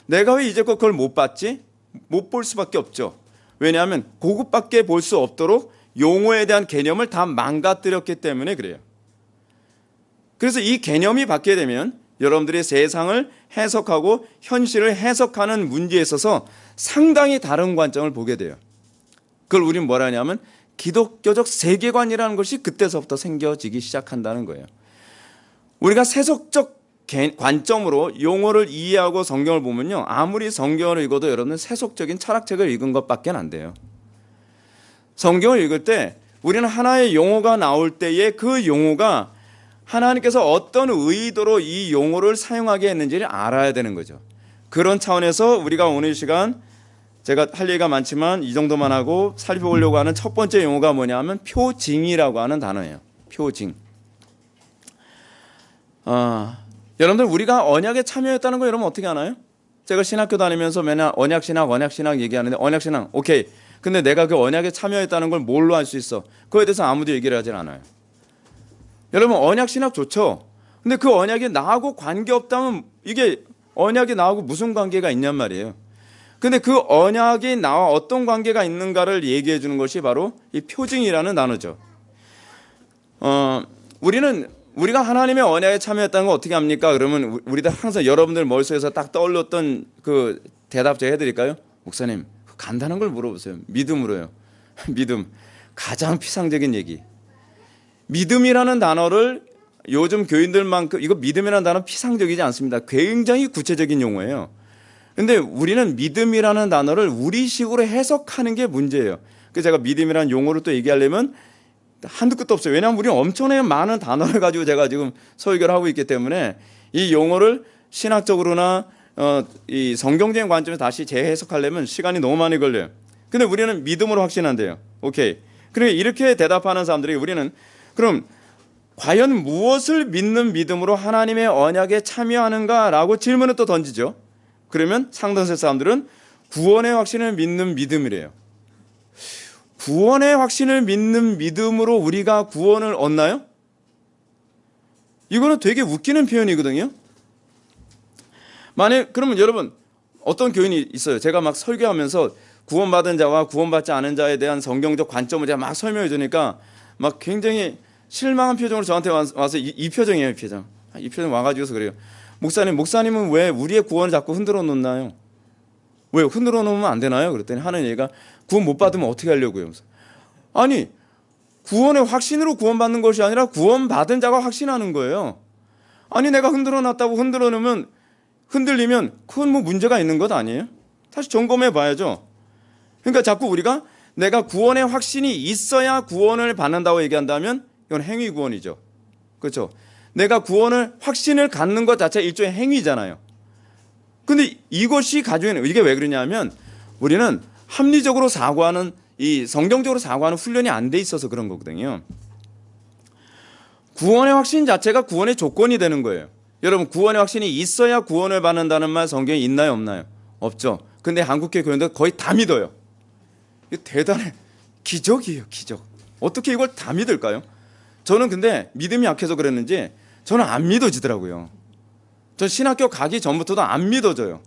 Speaker 1: 내가 왜 이제껏 그걸 못 봤지? 못 볼 수밖에 없죠. 왜냐하면 그것밖에 볼 수 없도록 용어에 대한 개념을 다 망가뜨렸기 때문에 그래요. 그래서 이 개념이 바뀌게 되면 여러분들이 세상을 해석하고 현실을 해석하는 문제에 있어서 상당히 다른 관점을 보게 돼요. 그걸 우리는 뭐라 하냐면 기독교적 세계관이라는 것이 그때서부터 생겨지기 시작한다는 거예요. 우리가 세속적 관점으로 용어를 이해하고 성경을 보면요, 아무리 성경을 읽어도 여러분은 세속적인 철학책을 읽은 것밖에 안 돼요. 성경을 읽을 때 우리는 하나의 용어가 나올 때에 그 용어가 하나님께서 어떤 의도로 이 용어를 사용하게 했는지를 알아야 되는 거죠. 그런 차원에서 우리가 오늘 시간 제가 할 얘기가 많지만 이 정도만 하고 살펴보려고 하는 첫 번째 용어가 뭐냐면 표징이라고 하는 단어예요. 표징. 여러분들 우리가 언약에 참여했다는 거 여러분 어떻게 아나요? 제가 신학교 다니면서 맨날 언약신학 얘기하는데 언약신학 오케이. 근데 내가 그 언약에 참여했다는 걸 뭘로 알 수 있어? 그거에 대해서 아무도 얘기를 하질 않아요. 여러분 언약신학 좋죠. 근데 그 언약이 나하고 관계없다면 이게 언약이 나하고 무슨 관계가 있냔 말이에요. 근데 그 언약이 나와 어떤 관계가 있는가를 얘기해 주는 것이 바로 이 표징이라는 단어죠. 우리가 하나님의 언약에 참여했다는 거 어떻게 합니까? 그러면 우리들 항상 여러분들 머릿속에서 딱 떠올렸던 그 대답 제가 해드릴까요? 목사님 간단한 걸 물어보세요. 믿음으로요. 믿음. 가장 피상적인 얘기. 믿음이라는 단어를 요즘 교인들만큼 이거 믿음이라는 단어 피상적이지 않습니다. 굉장히 구체적인 용어예요. 근데 우리는 믿음이라는 단어를 우리식으로 해석하는 게 문제예요. 그래서 제가 믿음이라는 용어를 또 얘기하려면 한두 끝도 없어요. 왜냐하면 우리는 엄청나게 많은 단어를 가지고 제가 지금 설교를 하고 있기 때문에 이 용어를 신학적으로나 이 성경적인 관점에서 다시 재해석하려면 시간이 너무 많이 걸려요. 근데 우리는 믿음으로 확신한대요. 오케이. 그러니까 이렇게 대답하는 사람들이 우리는 그럼 과연 무엇을 믿는 믿음으로 하나님의 언약에 참여하는가라고 질문을 또 던지죠. 그러면 상당수 사람들은 구원의 확신을 믿는 믿음이래요. 구원의 확신을 믿는 믿음으로 우리가 구원을 얻나요? 이거는 되게 웃기는 표현이거든요. 그러면 여러분 어떤 교인이 있어요. 제가 막 설교하면서 구원받은 자와 구원받지 않은 자에 대한 성경적 관점을 제가 막 설명해 주니까 막 굉장히 실망한 표정으로 저한테 와서 이 표정이에요. 이 표정 와가지고서 그래요. 목사님은 왜 우리의 구원을 자꾸 흔들어 놓나요? 왜 흔들어 놓으면 안 되나요? 그랬더니 하는 얘기가 구원 못 받으면 어떻게 하려고요? 아니 구원의 확신으로 구원받는 것이 아니라 구원받은 자가 확신하는 거예요. 아니 내가 흔들어 놨다고 흔들리면 그건 뭐 문제가 있는 것 아니에요? 다시 점검해 봐야죠. 그러니까 자꾸 우리가 내가 구원의 확신이 있어야 구원을 받는다고 얘기한다면 이건 행위 구원이죠. 그렇죠? 내가 확신을 갖는 것 자체가 일종의 행위잖아요. 근데 이것이 가지고 있는, 이게 왜 그러냐면 우리는 합리적으로 사고하는, 이 성경적으로 사고하는 훈련이 안 돼 있어서 그런 거거든요. 구원의 확신 자체가 구원의 조건이 되는 거예요. 여러분 구원의 확신이 있어야 구원을 받는다는 말 성경에 있나요 없나요? 없죠. 근데 한국교회 교인들 거의 다 믿어요. 이거 대단해. 기적이에요, 기적. 어떻게 이걸 다 믿을까요? 저는 근데 믿음이 약해서 그랬는지 저는 안 믿어지더라고요. 전 신학교 가기 전부터도 안 믿어져요.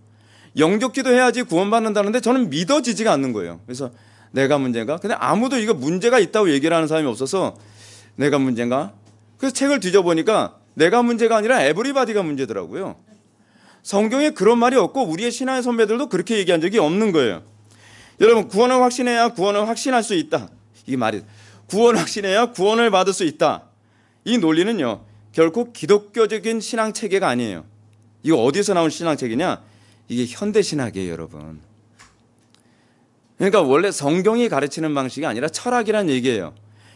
Speaker 1: 영접 기도해야지 구원받는다는데 저는 믿어지지가 않는 거예요. 그래서 내가 문제인가? 근데 아무도 이거 문제가 있다고 얘기를 하는 사람이 없어서 내가 문제인가? 그래서 책을 뒤져보니까 내가 문제가 아니라 에브리바디가 문제더라고요. 성경에 그런 말이 없고 우리의 신앙의 선배들도 그렇게 얘기한 적이 없는 거예요. 여러분, 구원을 확신해야 구원을 확신할 수 있다. 이 말이 구원을 확신해야 구원을 받을 수 있다. 이 논리는요, 결코 기독교적인 신앙 체계가 아니에요. 이거 어디서 나온 신앙 체계냐? 이게 현대 신학이에요, 여러분. 그러니까 원래 성경이 가르치는 방식이 아니라 철학이란 얘기예요.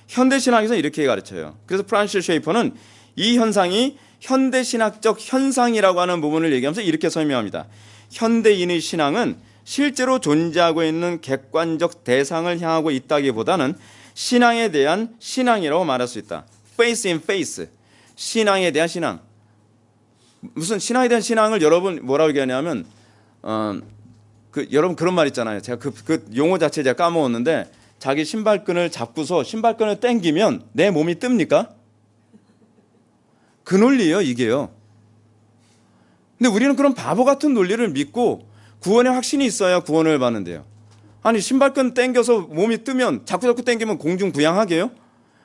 Speaker 1: 현대 신학에서 이렇게 가르쳐요. 그래서 프란시스 쉐이퍼는 이 현상이 현대 신학적 현상이라고 하는 부분을 얘기하면서 이렇게 설명합니다. 현대인의 신앙은 실제로 존재하고 있는 객관적 대상을 향하고 있다기보다는 신앙에 대한 신앙이라고 말할 수 있다. Faith in faith. 신앙에 대한 신앙. 무슨 신앙에 대한 신앙을 여러분 뭐라고 얘기하냐면 여러분 그런 말 있잖아요. 제가 그 용어 자체 제가 까먹었는데, 자기 신발끈을 잡고서 신발끈을 당기면 내 몸이 뜹니까? 그 논리예요, 이게요. 근데 우리는 그런 바보 같은 논리를 믿고 구원의 확신이 있어야 구원을 받는데요. 아니, 신발끈 당겨서 몸이 뜨면 자꾸 당기면 공중 부양하게요?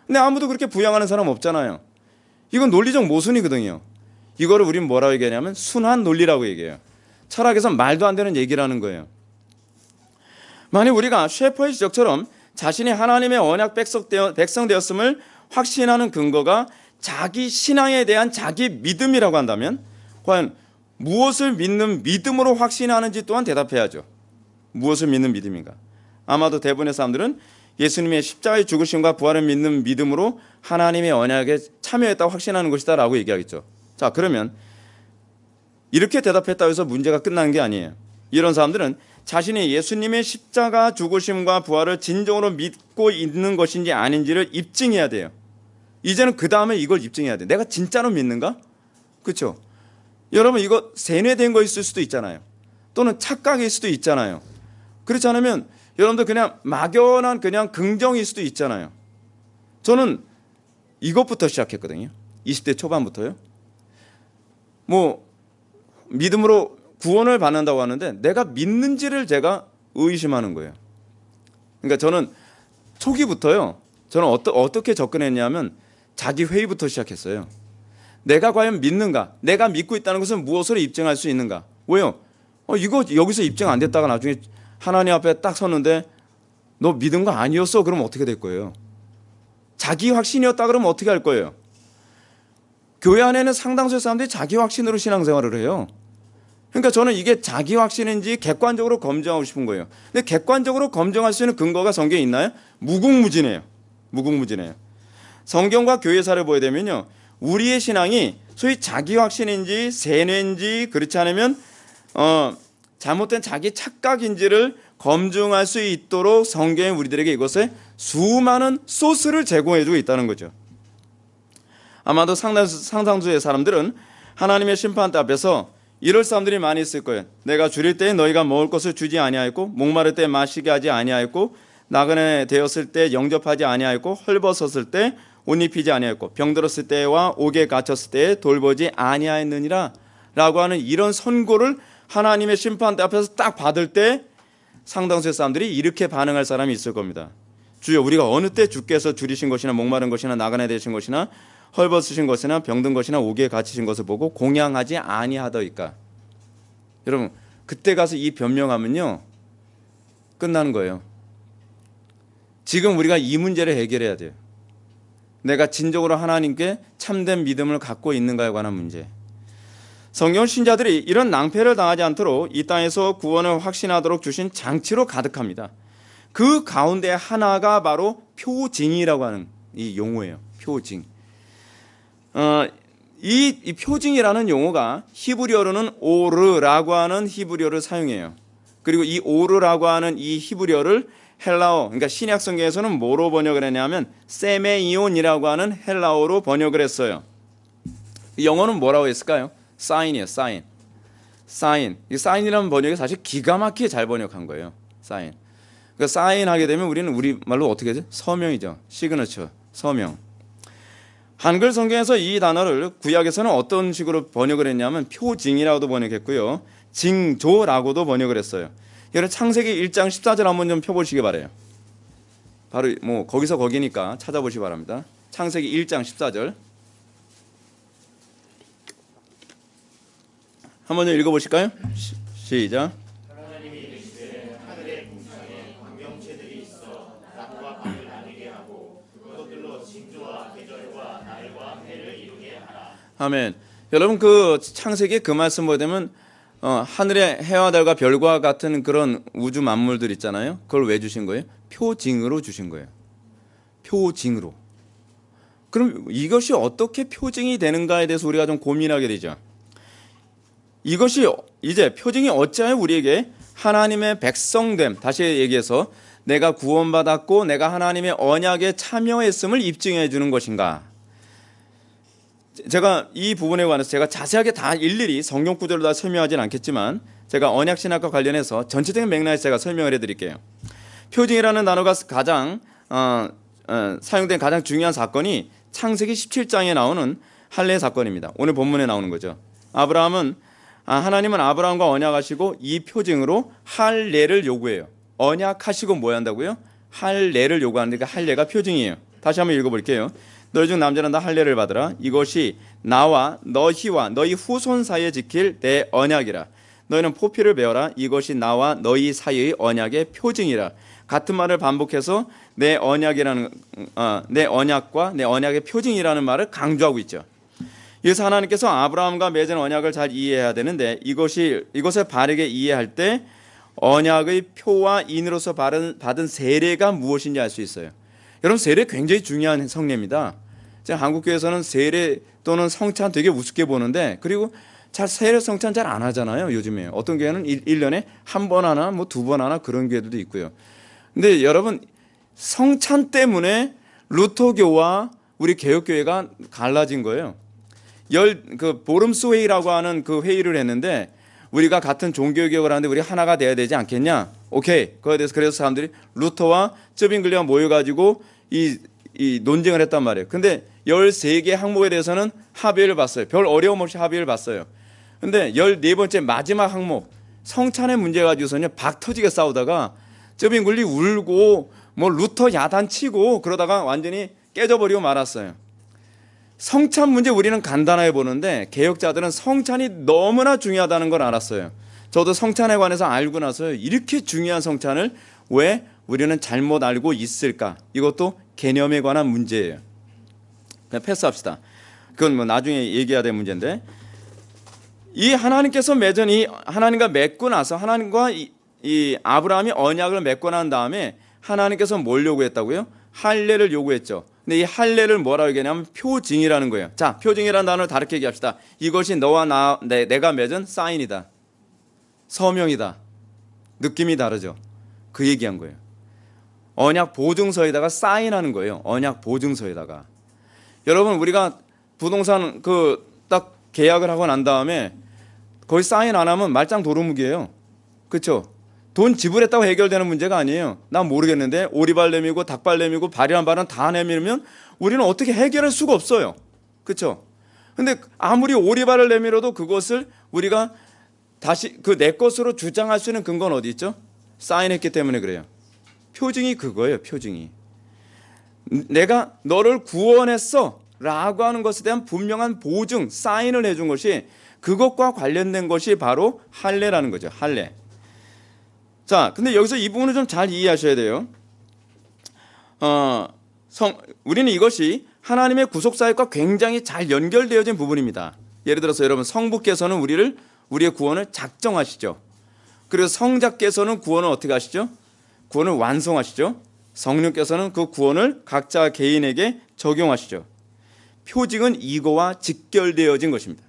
Speaker 1: 근데 아무도 그렇게 부양하는 사람 없잖아요. 이건 논리적 모순이거든요. 이거를 우리는 뭐라고 얘기하냐면 순환 논리라고 얘기해요. 철학에서 말도 안 되는 얘기라는 거예요. 만약 우리가 셰퍼의 지적처럼 자신이 하나님의 언약 백성 되었음을 확신하는 근거가 자기 신앙에 대한 자기 믿음이라고 한다면, 과연 무엇을 믿는 믿음으로 확신하는지 또한 대답해야죠. 무엇을 믿는 믿음인가? 아마도 대부분의 사람들은 예수님의 십자가의 죽으심과 부활을 믿는 믿음으로 하나님의 언약에 참여했다고 확신하는 것이다 라고 얘기하겠죠. 자, 그러면 이렇게 대답했다고 해서 문제가 끝나는 게 아니에요. 이런 사람들은 자신이 예수님의 십자가 죽으심과 부활을 진정으로 믿고 있는 것인지 아닌지를 입증해야 돼요. 이제는 그 다음에 이걸 입증해야 돼. 내가 진짜로 믿는가? 그렇죠? 여러분, 이거 세뇌된 거 있을 수도 있잖아요. 또는 착각일 수도 있잖아요. 그렇지 않으면 여러분들 그냥 막연한 그냥 긍정일 수도 있잖아요. 저는 이것부터 시작했거든요. 20대 초반부터요. 뭐 믿음으로 구원을 받는다고 하는데 내가 믿는지를 제가 의심하는 거예요. 그러니까 저는 초기부터요. 저는 어떻게 접근했냐면 자기 회의부터 시작했어요. 내가 과연 믿는가? 내가 믿고 있다는 것은 무엇으로 입증할 수 있는가? 왜요? 이거 여기서 입증 안 됐다가 나중에 하나님 앞에 딱 섰는데 너 믿은 거 아니었어? 그러면 어떻게 될 거예요? 자기 확신이었다 그러면 어떻게 할 거예요? 교회 안에는 상당수의 사람들이 자기 확신으로 신앙생활을 해요. 그러니까 저는 이게 자기 확신인지 객관적으로 검증하고 싶은 거예요. 근데 객관적으로 검증할 수 있는 근거가 성경에 있나요? 무궁무진해요. 무궁무진해요. 성경과 교회사를 보게 되면요, 우리의 신앙이 소위 자기 확신인지 세뇌인지 그렇지 않으면 잘못된 자기 착각인지를 검증할 수 있도록 성경이 우리들에게 이것에 수많은 소스를 제공해주고 있다는 거죠. 아마도 상당수의 사람들은 하나님의 심판대 앞에서 이럴 사람들이 많이 있을 거예요. 내가 줄일 때 너희가 먹을 것을 주지 아니하였고, 목마를 때 마시게 하지 아니하였고, 나그네 되었을 때 영접하지 아니하였고, 헐벗었을 때 옷 입히지 아니하였고, 병들었을 때와 옥에 갇혔을 때에 돌보지 아니하였느니라 라고 하는 이런 선고를 하나님의 심판대 앞에서 딱 받을 때 상당수의 사람들이 이렇게 반응할 사람이 있을 겁니다. 주여, 우리가 어느 때 주께서 줄이신 것이나 목마른 것이나 나그네 되신 것이나 헐벗으신 것이나 병든 것이나 옥에 갇히신 것을 보고 공양하지 아니하더이까. 여러분, 그때 가서 이 변명하면요 끝나는 거예요. 지금 우리가 이 문제를 해결해야 돼요. 내가 진정으로 하나님께 참된 믿음을 갖고 있는가에 관한 문제. 성경 신자들이 이런 낭패를 당하지 않도록 이 땅에서 구원을 확신하도록 주신 장치로 가득합니다. 그 가운데 하나가 바로 표징이라고 하는 이 용어예요. 표징. 이 표징이라는 용어가 히브리어로는 오르라고 하는 히브리어를 사용해요. 그리고 이 오르라고 하는 이 히브리어를 헬라어, 그러니까 신약 성경에서는 뭐로 번역을 했냐면 세메이온이라고 하는 헬라어로 번역을 했어요. 영어는 뭐라고 했을까요? 사인이에요. 사인. 사인. 이 사인이라는 번역이 사실 기가 막히게 잘 번역한 거예요. 사인. 그러니까 사인하게 되면 우리는 우리말로 어떻게 하죠? 서명이죠. 시그너처. 서명. 한글 성경에서 이 단어를 구약에서는 어떤 식으로 번역을 했냐면 표징이라고도 번역했고요, 징조라고도 번역을 했어요. 여러분, 창세기 1장 14절 한번 좀 펴보시기 바라요. 바로 뭐 거기서 거기니까 찾아보시기 바랍니다. 창세기 1장 14절 한번 좀 읽어보실까요? 시작. 아멘. 여러분 그 창세기 그 말씀 보면 하늘의 해와 달과 별과 같은 그런 우주 만물들 있잖아요. 그걸 왜 주신 거예요? 표징으로 주신 거예요. 표징으로. 그럼 이것이 어떻게 표징이 되는가에 대해서 우리가 좀 고민하게 되죠. 이것이 이제 표징이 어찌하여 우리에게 하나님의 백성됨, 다시 얘기해서 내가 구원받았고 내가 하나님의 언약에 참여했음을 입증해 주는 것인가. 제가 이 부분에 관해서 제가 자세하게 다 일일이 성경 구절로 다 설명하진 않겠지만 제가 언약신학과 관련해서 전체적인 맥락에서 제가 설명을 해드릴게요. 표징이라는 단어가 가장 사용된 가장 중요한 사건이 창세기 17장에 나오는 할례 사건입니다. 오늘 본문에 나오는 거죠. 하나님은 아브라함과 언약하시고 이 표징으로 할례를 요구해요. 언약하시고 뭐 한다고요? 할례를 요구하는데 그 할례가 표징이에요. 다시 한번 읽어볼게요. 너희 중 남자는 다 할례를 받으라. 이것이 나와 너희와 너희 후손 사이에 지킬 내 언약이라. 너희는 포피를 베어라. 이것이 나와 너희 사이의 언약의 표징이라. 같은 말을 반복해서 내 언약과 내 언약의 표징이라는 말을 강조하고 있죠. 그래서 하나님께서 아브라함과 맺은 언약을 잘 이해해야 되는데 이것을 바르게 이해할 때 언약의 표와 인으로서 받은 세례가 무엇인지 알 수 있어요. 여러분 세례 굉장히 중요한 성례입니다. 제가 한국교회에서는 세례 또는 성찬 되게 우습게 보는데 그리고 세례 성찬 잘 안 하잖아요. 요즘에 어떤 교회는 1년에 한 번 하나 뭐 두 번 하나 그런 교회들도 있고요. 근데 여러분 성찬 때문에 루터교와 우리 개혁교회가 갈라진 거예요. 보름스 회의라고 하는 그 회의를 했는데 우리가 같은 종교개혁을 하는데 우리 하나가 돼야 되지 않겠냐? 오케이. 그거에 대해서 그래서 사람들이 루터와 쯔빙글리가 모여가지고 이 논쟁을 했단 말이에요. 근데 13개 항목에 대해서는 합의를 봤어요. 별 어려움 없이 합의를 봤어요. 근데 14번째 마지막 항목 성찬의 문제 가지고서는 박 터지게 싸우다가 쯔빙글리 울고 뭐 루터 야단치고 그러다가 완전히 깨져버리고 말았어요. 성찬 문제 우리는 간단하게 보는데 개혁자들은 성찬이 너무나 중요하다는 걸 알았어요. 저도 성찬에 관해서 알고 나서 이렇게 중요한 성찬을 왜 우리는 잘못 알고 있을까? 이것도 개념에 관한 문제예요. 그냥 패스합시다. 그건 뭐 나중에 얘기해야 될 문제인데 이 하나님께서 하나님과 맺고 나서 하나님과 이 아브라함이 언약을 맺고 난 다음에 하나님께서 뭘 요구했다고요? 할례를 요구했죠. 근데 이 할례를 뭐라고 얘기하냐면 표징이라는 거예요. 자, 표징이라는 단어를 다르게 얘기합시다. 이것이 너와 내가 맺은 사인이다. 서명이다. 느낌이 다르죠. 그 얘기한 거예요. 언약 보증서에다가 사인하는 거예요. 언약 보증서에다가. 여러분 우리가 부동산 딱 계약을 하고 난 다음에 거의 사인 안 하면 말짱 도루묵이에요. 그렇죠? 돈 지불했다고 해결되는 문제가 아니에요. 난 모르겠는데 오리발 내밀고 닭발 내밀고 발이란 발은 다 내밀면 우리는 어떻게 해결할 수가 없어요. 그렇죠? 근데 아무리 오리발을 내밀어도 그것을 우리가 다시 내 것으로 주장할 수 있는 근거는 어디 있죠? 사인했기 때문에 그래요. 표징이 그거예요. 표징이. 내가 너를 구원했어 라고 하는 것에 대한 분명한 보증, 사인을 해준 것이 그것과 관련된 것이 바로 할례라는 거죠. 할례. 자, 근데 여기서 이 부분을 좀 잘 이해하셔야 돼요. 우리는 이것이 하나님의 구속사역과 굉장히 잘 연결되어진 부분입니다. 예를 들어서 여러분 성부께서는 우리의 구원을 작정하시죠. 그리고 성자께서는 구원을 어떻게 하시죠? 구원을 완성하시죠. 성령께서는 그 구원을 각자 개인에게 적용하시죠. 표징은 이거와 직결되어진 것입니다.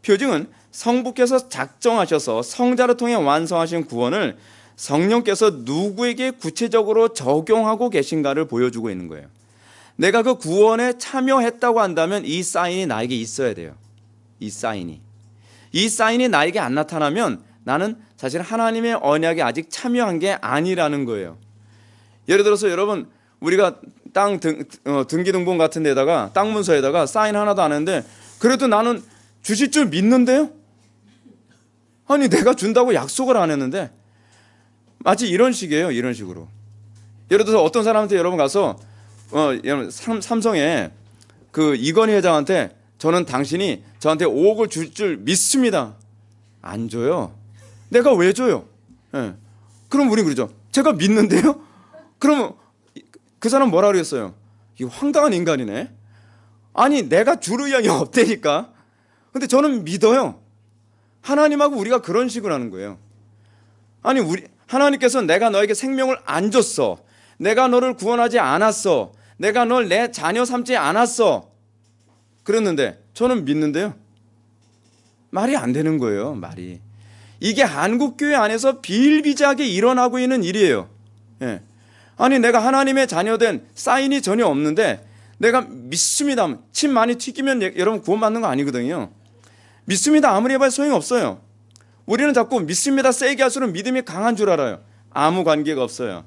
Speaker 1: 표징은 성부께서 작정하셔서 성자를 통해 완성하신 구원을 성령께서 누구에게 구체적으로 적용하고 계신가를 보여주고 있는 거예요. 내가 그 구원에 참여했다고 한다면 이 사인이 나에게 있어야 돼요. 이 사인이 나에게 안 나타나면 나는 사실 하나님의 언약에 아직 참여한 게 아니라는 거예요. 예를 들어서 여러분 우리가 땅 등기등본 같은 데다가 땅 문서에다가 사인 하나도 안 했는데 그래도 나는 주실 줄 믿는데요? 아니 내가 준다고 약속을 안 했는데 마치 이런 식이에요. 이런 식으로. 예를 들어서 어떤 사람한테 여러분 가서 여러분 삼성에 그 이건희 회장한테 저는 당신이 저한테 5억을 줄 줄 믿습니다. 안 줘요. 내가 왜 줘요? 예. 그럼 우린 그러죠. 제가 믿는데요? 그러면 그 사람 뭐라 그랬어요? 이거 황당한 인간이네. 아니 내가 줄 의향이 없다니까. 근데 저는 믿어요. 하나님하고 우리가 그런 식으로 하는 거예요. 아니 하나님께서 내가 너에게 생명을 안 줬어. 내가 너를 구원하지 않았어. 내가 널 내 자녀 삼지 않았어. 그랬는데 저는 믿는데요. 말이 안 되는 거예요. 말이. 이게 한국교회 안에서 비일비재하게 일어나고 있는 일이에요. 예. 아니 내가 하나님의 자녀된 사인이 전혀 없는데 내가 믿습니다. 침 많이 튀기면 여러분 구원받는 거 아니거든요. 믿습니다. 아무리 해봐야 소용이 없어요. 우리는 자꾸 믿습니다. 세게 할수록 믿음이 강한 줄 알아요. 아무 관계가 없어요.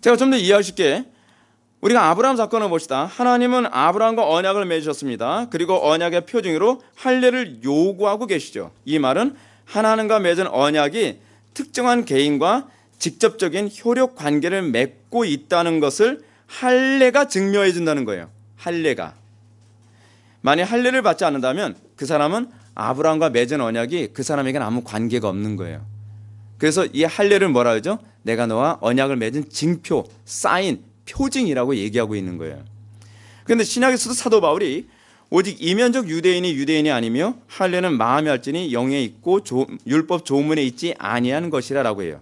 Speaker 1: 제가 좀 더 이해하기 쉽게 우리가 아브라함 사건을 봅시다. 하나님은 아브라함과 언약을 맺으셨습니다. 그리고 언약의 표징으로 할례를 요구하고 계시죠. 이 말은 하나님과 맺은 언약이 특정한 개인과 직접적인 효력 관계를 맺고 있다는 것을 할례가 증명해 준다는 거예요. 할례가. 만약 할례를 받지 않는다면 그 사람은 아브라함과 맺은 언약이 그 사람에게는 아무 관계가 없는 거예요. 그래서 이 할례를 뭐라 하죠? 내가 너와 언약을 맺은 징표, 사인, 표징이라고 얘기하고 있는 거예요. 그런데 신약에서도 사도 바울이 오직 이면적 유대인이 아니며 할례는 마음에 할지니 영에 있고 율법 조문에 있지 아니한 것이라라고 해요.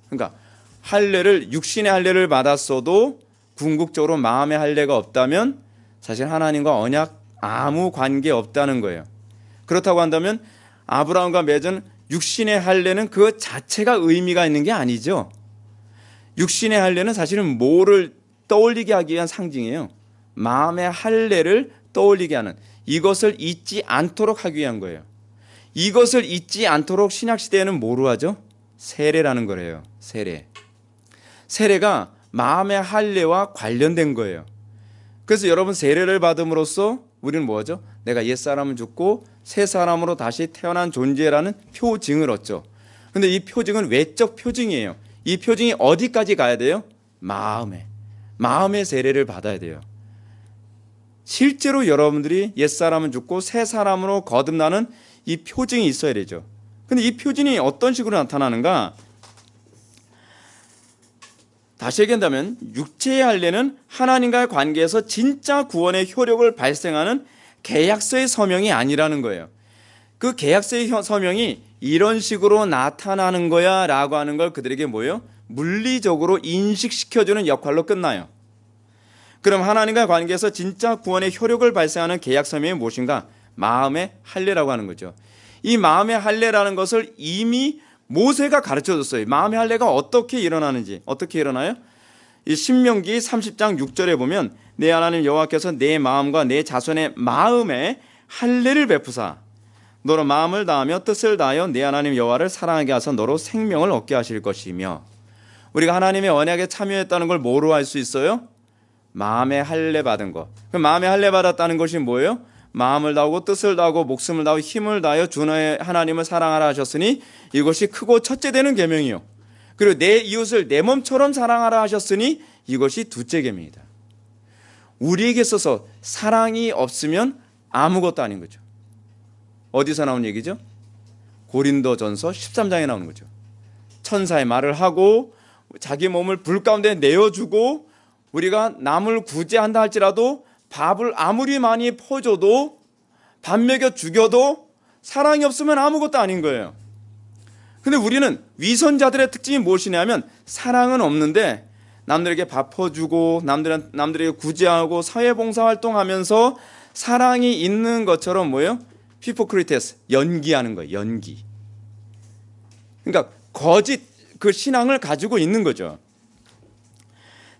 Speaker 1: 그러니까 할례를 육신의 할례를 받았어도 궁극적으로 마음의 할례가 없다면 사실 하나님과 언약 아무 관계 없다는 거예요. 그렇다고 한다면 아브라함과 맺은 육신의 할례는 그 자체가 의미가 있는 게 아니죠. 육신의 할례는 사실은 뭐를 떠올리게 하기 위한 상징이에요. 마음의 할례를 떠올리게 하는, 이것을 잊지 않도록 하기 위한 거예요. 이것을 잊지 않도록 신약시대에는 뭐로 하죠? 세례라는 거래요. 세례가 마음의 할례와 관련된 거예요. 그래서 여러분 세례를 받음으로써 우리는 뭐죠? 내가 옛사람을 죽고 새 사람으로 다시 태어난 존재라는 표징을 얻죠. 그런데 이 표징은 외적 표징이에요. 이 표징이 어디까지 가야 돼요? 마음의 세례를 받아야 돼요. 실제로 여러분들이 옛사람은 죽고 새 사람으로 거듭나는 이 표징이 있어야 되죠. 근데 이 표징이 어떤 식으로 나타나는가? 다시 얘기한다면 육체의 할례는 하나님과의 관계에서 진짜 구원의 효력을 발생하는 계약서의 서명이 아니라는 거예요. 그 계약서의 서명이 이런 식으로 나타나는 거야 라고 하는 걸 그들에게 뭐예요? 물리적으로 인식시켜주는 역할로 끝나요. 그럼 하나님과의 관계에서 진짜 구원의 효력을 발생하는 계약 서명이 무엇인가? 마음의 할례라고 하는 거죠. 이 마음의 할례라는 것을 이미 모세가 가르쳐줬어요. 마음의 할례가 어떻게 일어나는지. 어떻게 일어나요? 이 신명기 30장 6절에 보면 내 하나님 여호와께서 내 마음과 내 자손의 마음에 할례를 베푸사 너로 마음을 다하며 뜻을 다하여 내 하나님 여호와를 사랑하게 하사 너로 생명을 얻게 하실 것이며. 우리가 하나님의 언약에 참여했다는 걸 뭐로 알 수 있어요? 마음의 할례 받은 것. 그럼 마음의 할례 받았다는 것이 뭐예요? 마음을 다하고 뜻을 다하고 목숨을 다하고 힘을 다하여 주 너의 하나님을 사랑하라 하셨으니 이것이 크고 첫째 되는 계명이요. 그리고 내 이웃을 내 몸처럼 사랑하라 하셨으니 이것이 둘째 계명이다. 우리에게 있어서 사랑이 없으면 아무것도 아닌 거죠. 어디서 나온 얘기죠? 고린도전서 13장에 나오는 거죠. 천사의 말을 하고 자기 몸을 불 가운데 내어주고 우리가 남을 구제한다 할지라도 밥을 아무리 많이 퍼줘도 밥 먹여 죽여도 사랑이 없으면 아무것도 아닌 거예요. 근데 우리는 위선자들의 특징이 무엇이냐면 사랑은 없는데 남들에게 밥 퍼주고 남들에게 구제하고 사회봉사활동하면서 사랑이 있는 것처럼 뭐예요? 히포크리테스, 연기하는 거예요. 연기. 그러니까 거짓 그 신앙을 가지고 있는 거죠.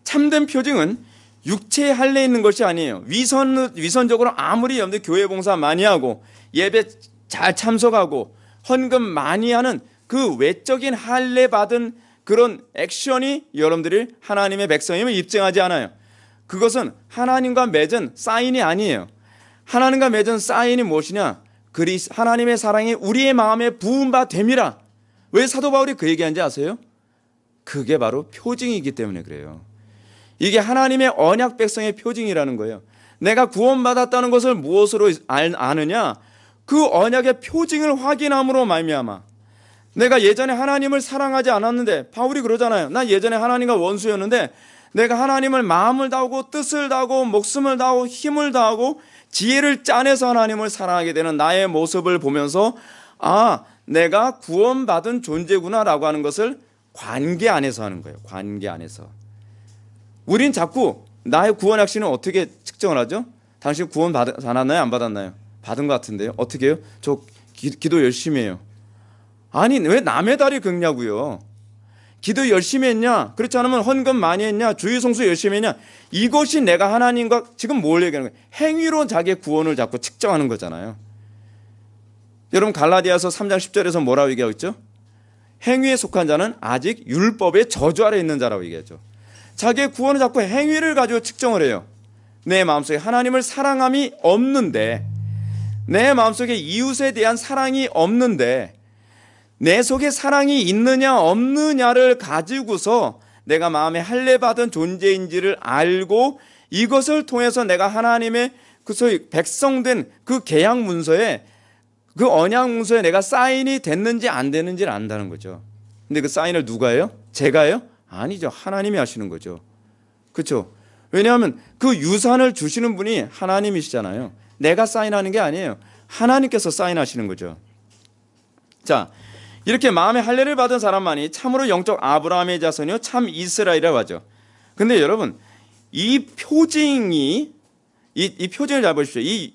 Speaker 1: 참된 표징은 육체의 할례 있는 것이 아니에요. 위선적으로 아무리 여러분들 교회 봉사 많이 하고 예배 잘 참석하고 헌금 많이 하는 그 외적인 할례 받은 그런 액션이 여러분들이 하나님의 백성임을 입증하지 않아요. 그것은 하나님과 맺은 사인이 아니에요. 하나님과 맺은 사인이 무엇이냐? 하나님의 사랑이 우리의 마음에 부은 바 됨이라. 왜 사도 바울이 그 얘기한지 아세요? 그게 바로 표징이기 때문에 그래요. 이게 하나님의 언약 백성의 표징이라는 거예요. 내가 구원받았다는 것을 무엇으로 아느냐? 그 언약의 표징을 확인함으로 말미암아 내가 예전에 하나님을 사랑하지 않았는데, 바울이 그러잖아요. 나 예전에 하나님과 원수였는데 내가 하나님을 마음을 다하고 뜻을 다하고 목숨을 다하고 힘을 다하고 지혜를 짜내서 하나님을 사랑하게 되는 나의 모습을 보면서 아, 내가 구원받은 존재구나라고 하는 것을 관계 안에서 하는 거예요. 관계 안에서. 우린 자꾸 나의 구원 확신은 어떻게 측정을 하죠? 당신 구원 받았나요? 안 받았나요? 받은 것 같은데요. 어떻게 해요? 저 기도 열심히 해요. 아니, 왜 남의 다리 긁냐고요. 기도 열심히 했냐? 그렇지 않으면 헌금 많이 했냐? 주의 성수 열심히 했냐? 이것이 내가 하나님과 지금 뭘 얘기하는 거예요? 행위로 자기의 구원을 자꾸 측정하는 거잖아요. 여러분 갈라디아서 3장 10절에서 뭐라고 얘기하고 있죠? 행위에 속한 자는 아직 율법의 저주 아래 있는 자라고 얘기하죠. 자기의 구원을 자꾸 행위를 가지고 측정을 해요. 내 마음속에 하나님을 사랑함이 없는데, 내 마음속에 이웃에 대한 사랑이 없는데, 내 속에 사랑이 있느냐 없느냐를 가지고서 내가 마음에 할례받은 존재인지를 알고 이것을 통해서 내가 하나님의 그 소위 백성된 그 계약 문서에, 그 언약 문서에 내가 사인이 됐는지 안 됐는지를 안다는 거죠. 근데 그 사인을 누가 해요? 제가 해요? 아니죠. 하나님이 하시는 거죠. 그렇죠? 왜냐하면 그 유산을 주시는 분이 하나님이시잖아요. 내가 사인하는 게 아니에요. 하나님께서 사인하시는 거죠. 자, 이렇게 마음의 할례를 받은 사람만이 참으로 영적 아브라함의 자손이요 참 이스라엘이라고 하죠. 근데 여러분, 이 표징이 이 표징을 잘 보십시오. 이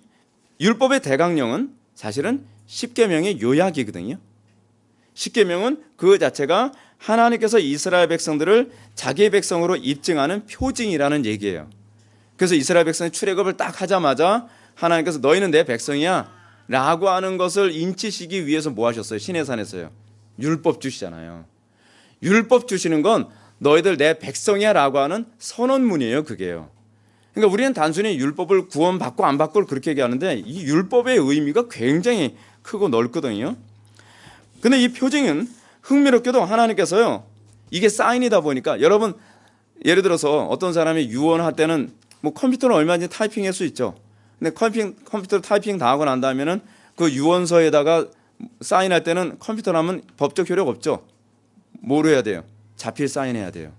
Speaker 1: 율법의 대강령은 사실은 십계명의 요약이거든요. 십계명은 그 자체가 하나님께서 이스라엘 백성들을 자기의 백성으로 입증하는 표징이라는 얘기예요. 그래서 이스라엘 백성이 출애굽을 딱 하자마자 하나님께서 너희는 내 백성이야 라고 하는 것을 인치시기 위해서 뭐 하셨어요? 시내산에서요. 율법 주시잖아요. 율법 주시는 건 너희들 내 백성이야 라고 하는 선언문이에요. 그게요. 그러니까 우리는 단순히 율법을 구원받고 안 받고를 그렇게 얘기하는데 이 율법의 의미가 굉장히 크고 넓거든요. 근데 이 표징은 흥미롭게도 하나님께서요, 이게 사인이다 보니까, 여러분 예를 들어서 어떤 사람이 유언할 때는 뭐 컴퓨터로 얼마든지 타이핑할 수 있죠. 근데 컴퓨터로 타이핑 다 하고 난 다음에는 그 유언서에다가 사인할 때는 컴퓨터로 하면 법적 효력 없죠. 뭐로 해야 돼요? 자필 사인해야 돼요.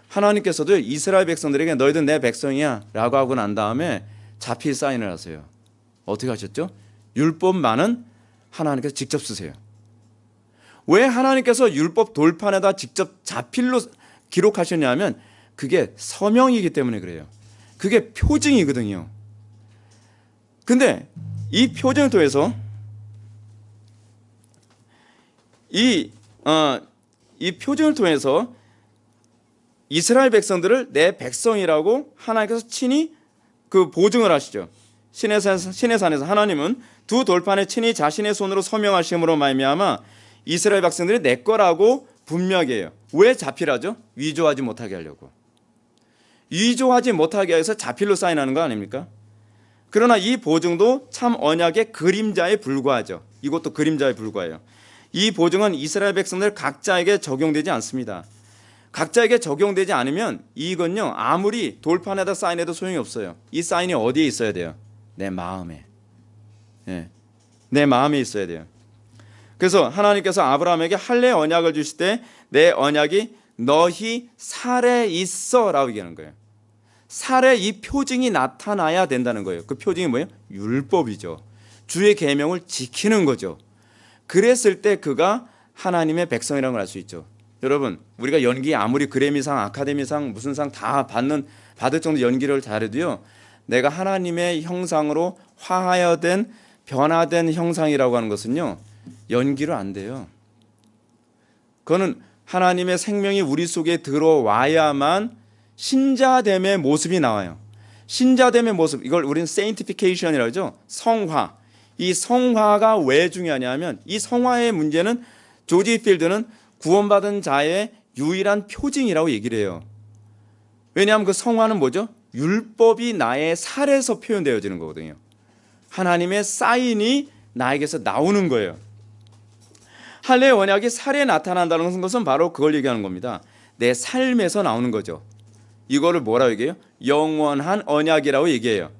Speaker 1: 하나님께서도 이스라엘 백성들에게 너희들 내 백성이야 라고 하고 난 다음에 자필 사인을 하세요. 어떻게 하셨죠? 율법만은 하나님께서 직접 쓰세요. 왜 하나님께서 율법 돌판에다 직접 자필로 기록하셨냐면 그게 서명이기 때문에 그래요. 그게 표징이거든요. 근데 이 표징을 통해서 이 표징을 통해서 이스라엘 백성들을 내 백성이라고 하나님께서 친히 그 보증을 하시죠. 시내산에서 하나님은 두 돌판에 친히 자신의 손으로 서명하심으로 말미암아 이스라엘 백성들이 내 거라고 분명히 해요. 왜 자필하죠? 위조하지 못하게 하려고. 위조하지 못하게 해서 자필로 사인하는 거 아닙니까? 그러나 이 보증도 참 언약의 그림자에 불과하죠. 이것도 그림자에 불과해요. 이 보증은 이스라엘 백성들 각자에게 적용되지 않습니다. 각자에게 적용되지 않으면 이건요, 아무리 돌판에다 사인해도 소용이 없어요. 이 사인이 어디에 있어야 돼요? 내 마음에. 네. 내 마음에 있어야 돼요. 그래서 하나님께서 아브라함에게 할례 언약을 주실 때 내 언약이 너희 살에 있어 라고 얘기하는 거예요. 살에 이 표징이 나타나야 된다는 거예요. 그 표징이 뭐예요? 율법이죠. 주의 계명을 지키는 거죠. 그랬을 때 그가 하나님의 백성이라는 걸 알 수 있죠. 여러분, 우리가 연기 아무리 그래미상, 아카데미상, 무슨 상 다 받을 정도 연기를 잘해도요, 내가 하나님의 형상으로 화하여된 변화된 형상이라고 하는 것은요, 연기로 안 돼요. 그거는 하나님의 생명이 우리 속에 들어와야만 신자됨의 모습이 나와요. 신자됨의 모습, 이걸 우리는 sanctification이라고 하죠. 성화. 이 성화가 왜 중요하냐면 이 성화의 문제는 조지 필드는 구원받은 자의 유일한 표징이라고 얘기를 해요. 왜냐하면 그 성화는 뭐죠? 율법이 나의 살에서 표현되어지는 거거든요. 하나님의 사인이 나에게서 나오는 거예요. 할례 언약이 살에 나타난다는 것은 바로 그걸 얘기하는 겁니다. 내 삶에서 나오는 거죠. 이거를 뭐라고 얘기해요? 영원한 언약이라고 얘기해요.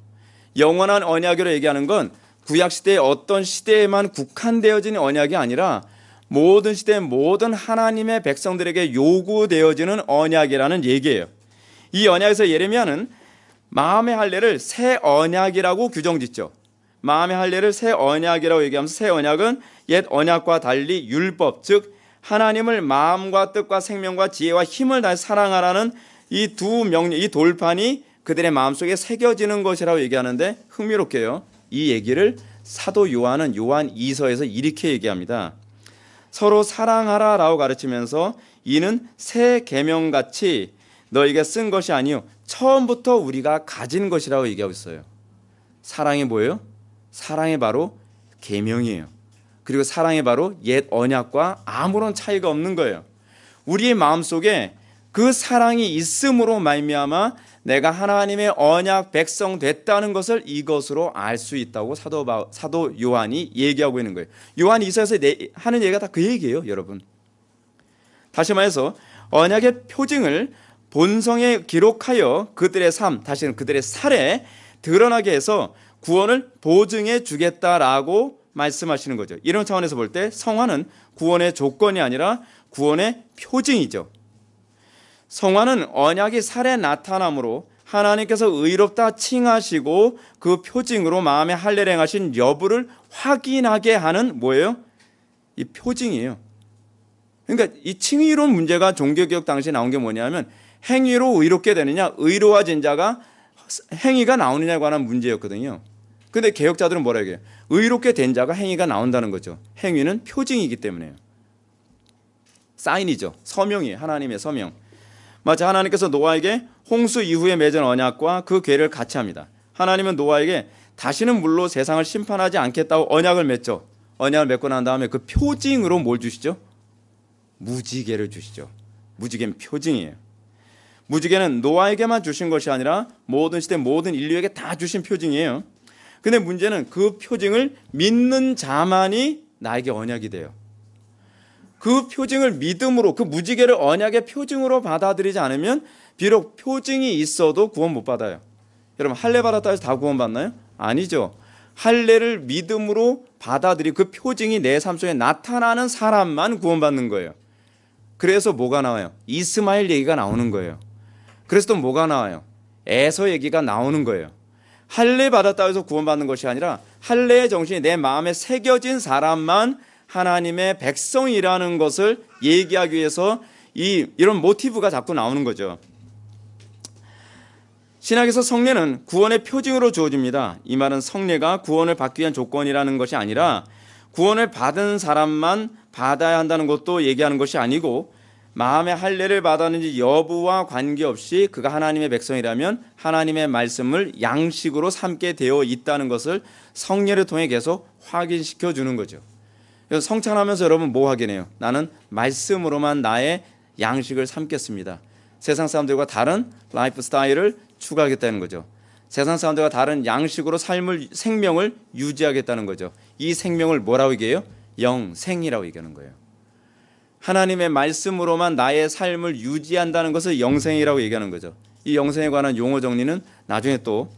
Speaker 1: 영원한 언약이라고 얘기하는 건 구약 시대의 어떤 시대에만 국한되어진 언약이 아니라 모든 시대 모든 하나님의 백성들에게 요구되어지는 언약이라는 얘기예요. 이 언약에서 예레미야는 마음의 할례를 새 언약이라고 규정짓죠. 마음의 할례를 새 언약이라고 얘기하면서 새 언약은 옛 언약과 달리 율법, 즉 하나님을 마음과 뜻과 생명과 지혜와 힘을 다해 사랑하라는 이 두 명령, 이 돌판이 그들의 마음속에 새겨지는 것이라고 얘기하는데 흥미롭게요. 이 얘기를 사도 요한은 요한 2서에서 이렇게 얘기합니다. 서로 사랑하라라고 가르치면서 이는 새 계명같이 너희가 쓴 것이 아니요 처음부터 우리가 가진 것이라고 얘기하고 있어요. 사랑이 뭐예요? 사랑이 바로 계명이에요. 그리고 사랑이 바로 옛 언약과 아무런 차이가 없는 거예요. 우리의 마음속에 그 사랑이 있음으로 말미암아 내가 하나님의 언약 백성 됐다는 것을 이것으로 알 수 있다고 사도 요한이 얘기하고 있는 거예요. 요한 2서에서 하는 얘기가 다 그 얘기예요, 여러분. 다시 말해서 언약의 표징을 본성에 기록하여 그들의 삶, 다시는 그들의 살에 드러나게 해서 구원을 보증해 주겠다라고 말씀하시는 거죠. 이런 차원에서 볼 때 성화는 구원의 조건이 아니라 구원의 표징이죠. 성화는 언약이 살에 나타남으로 하나님께서 의롭다 칭하시고 그 표징으로 마음의 할례를 행하신 여부를 확인하게 하는 뭐예요? 이 표징이에요. 그러니까 이 칭의론 문제가 종교개혁 당시에 나온 게 뭐냐면 행위로 의롭게 되느냐, 의로워진 자가 행위가 나오느냐에 관한 문제였거든요. 근데 개혁자들은 뭐라 얘기해요? 의롭게 된 자가 행위가 나온다는 거죠. 행위는 표징이기 때문에요. 사인이죠. 서명이에요. 하나님의 서명. 마치 하나님께서 노아에게 홍수 이후에 맺은 언약과 그 궤를 같이 합니다. 하나님은 노아에게 다시는 물로 세상을 심판하지 않겠다고 언약을 맺죠. 언약을 맺고 난 다음에 그 표징으로 뭘 주시죠? 무지개를 주시죠. 무지개는 표징이에요. 무지개는 노아에게만 주신 것이 아니라 모든 시대 모든 인류에게 다 주신 표징이에요. 근데 문제는 그 표징을 믿는 자만이 나에게 언약이 돼요. 그 표징을 믿음으로, 그 무지개를 언약의 표징으로 받아들이지 않으면 비록 표징이 있어도 구원 못 받아요. 여러분 할례 받았다 해서 다 구원 받나요? 아니죠. 할례를 믿음으로 받아들이고 그 표징이 내 삶 속에 나타나는 사람만 구원 받는 거예요. 그래서 뭐가 나와요? 이스마엘 얘기가 나오는 거예요. 그래서 또 뭐가 나와요? 에서 얘기가 나오는 거예요. 할례 받았다 해서 구원받는 것이 아니라 할례의 정신이 내 마음에 새겨진 사람만 하나님의 백성이라는 것을 얘기하기 위해서 이런 모티브가 자꾸 나오는 거죠. 신약에서 성례는 구원의 표징으로 주어집니다. 이 말은 성례가 구원을 받기 위한 조건이라는 것이 아니라 구원을 받은 사람만 받아야 한다는 것도 얘기하는 것이 아니고 마음의 할례를 받았는지 여부와 관계없이 그가 하나님의 백성이라면 하나님의 말씀을 양식으로 삼게 되어 있다는 것을 성례를 통해 계속 확인시켜 주는 거죠. 그래서 성찬하면서 여러분 뭐 확인해요? 나는 말씀으로만 나의 양식을 삼겠습니다. 세상 사람들과 다른 라이프 스타일을 추구하겠다는 거죠. 세상 사람들과 다른 양식으로 생명을 유지하겠다는 거죠. 이 생명을 뭐라고 얘기해요? 영생이라고 얘기하는 거예요. 하나님의 말씀으로만 나의 삶을 유지한다는 것을 영생이라고 얘기하는 거죠. 이 영생에 관한 용어 정리는 나중에 또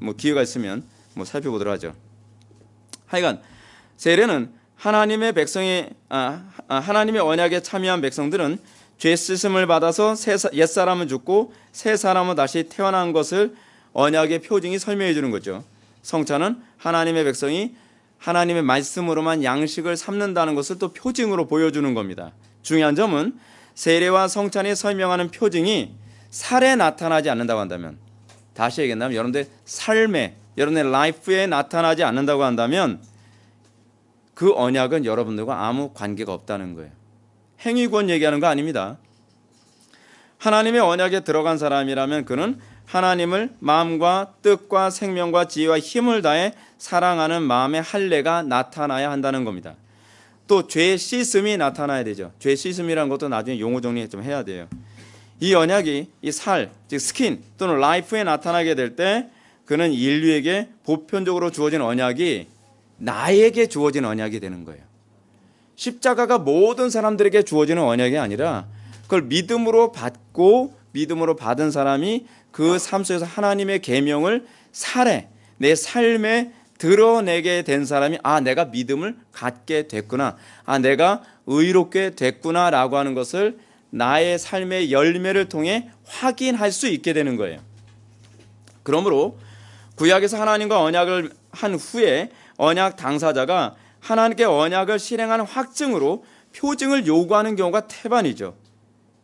Speaker 1: 뭐 기회가 있으면 뭐 살펴보도록 하죠. 하여간 세례는 하나님의 백성이 하나님의 언약에 참여한 백성들은 죄 씻음을 받아서 옛 사람은 죽고 새 사람은 다시 태어난 것을 언약의 표징이 설명해 주는 거죠. 성찬은 하나님의 백성이 하나님의 말씀으로만 양식을 삼는다는 것을 또 표징으로 보여주는 겁니다. 중요한 점은 세례와 성찬이 설명하는 표징이 살에 나타나지 않는다고 한다면, 다시 얘기한다면 여러분들 삶에, 여러분의 라이프에 나타나지 않는다고 한다면 그 언약은 여러분들과 아무 관계가 없다는 거예요. 행위권 얘기하는 거 아닙니다. 하나님의 언약에 들어간 사람이라면 그는 하나님을 마음과 뜻과 생명과 지혜와 힘을 다해 사랑하는 마음의 할례가 나타나야 한다는 겁니다. 또 죄 씻음이 나타나야 되죠. 죄 씻음이라는 것도 나중에 용어 정리 좀 해야 돼요. 이 언약이 이 살, 즉 스킨 또는 라이프에 나타나게 될 때 그는 인류에게 보편적으로 주어진 언약이 나에게 주어진 언약이 되는 거예요. 십자가가 모든 사람들에게 주어지는 언약이 아니라 그걸 믿음으로 받고 믿음으로 받은 사람이 그 삶 속에서 하나님의 계명을 살에 내 삶에 드러내게 된 사람이 내가 믿음을 갖게 됐구나, 내가 의롭게 됐구나라고 하는 것을 나의 삶의 열매를 통해 확인할 수 있게 되는 거예요. 그러므로 구약에서 하나님과 언약을 한 후에 언약 당사자가 하나님께 언약을 실행하는 확증으로 표징을 요구하는 경우가 태반이죠.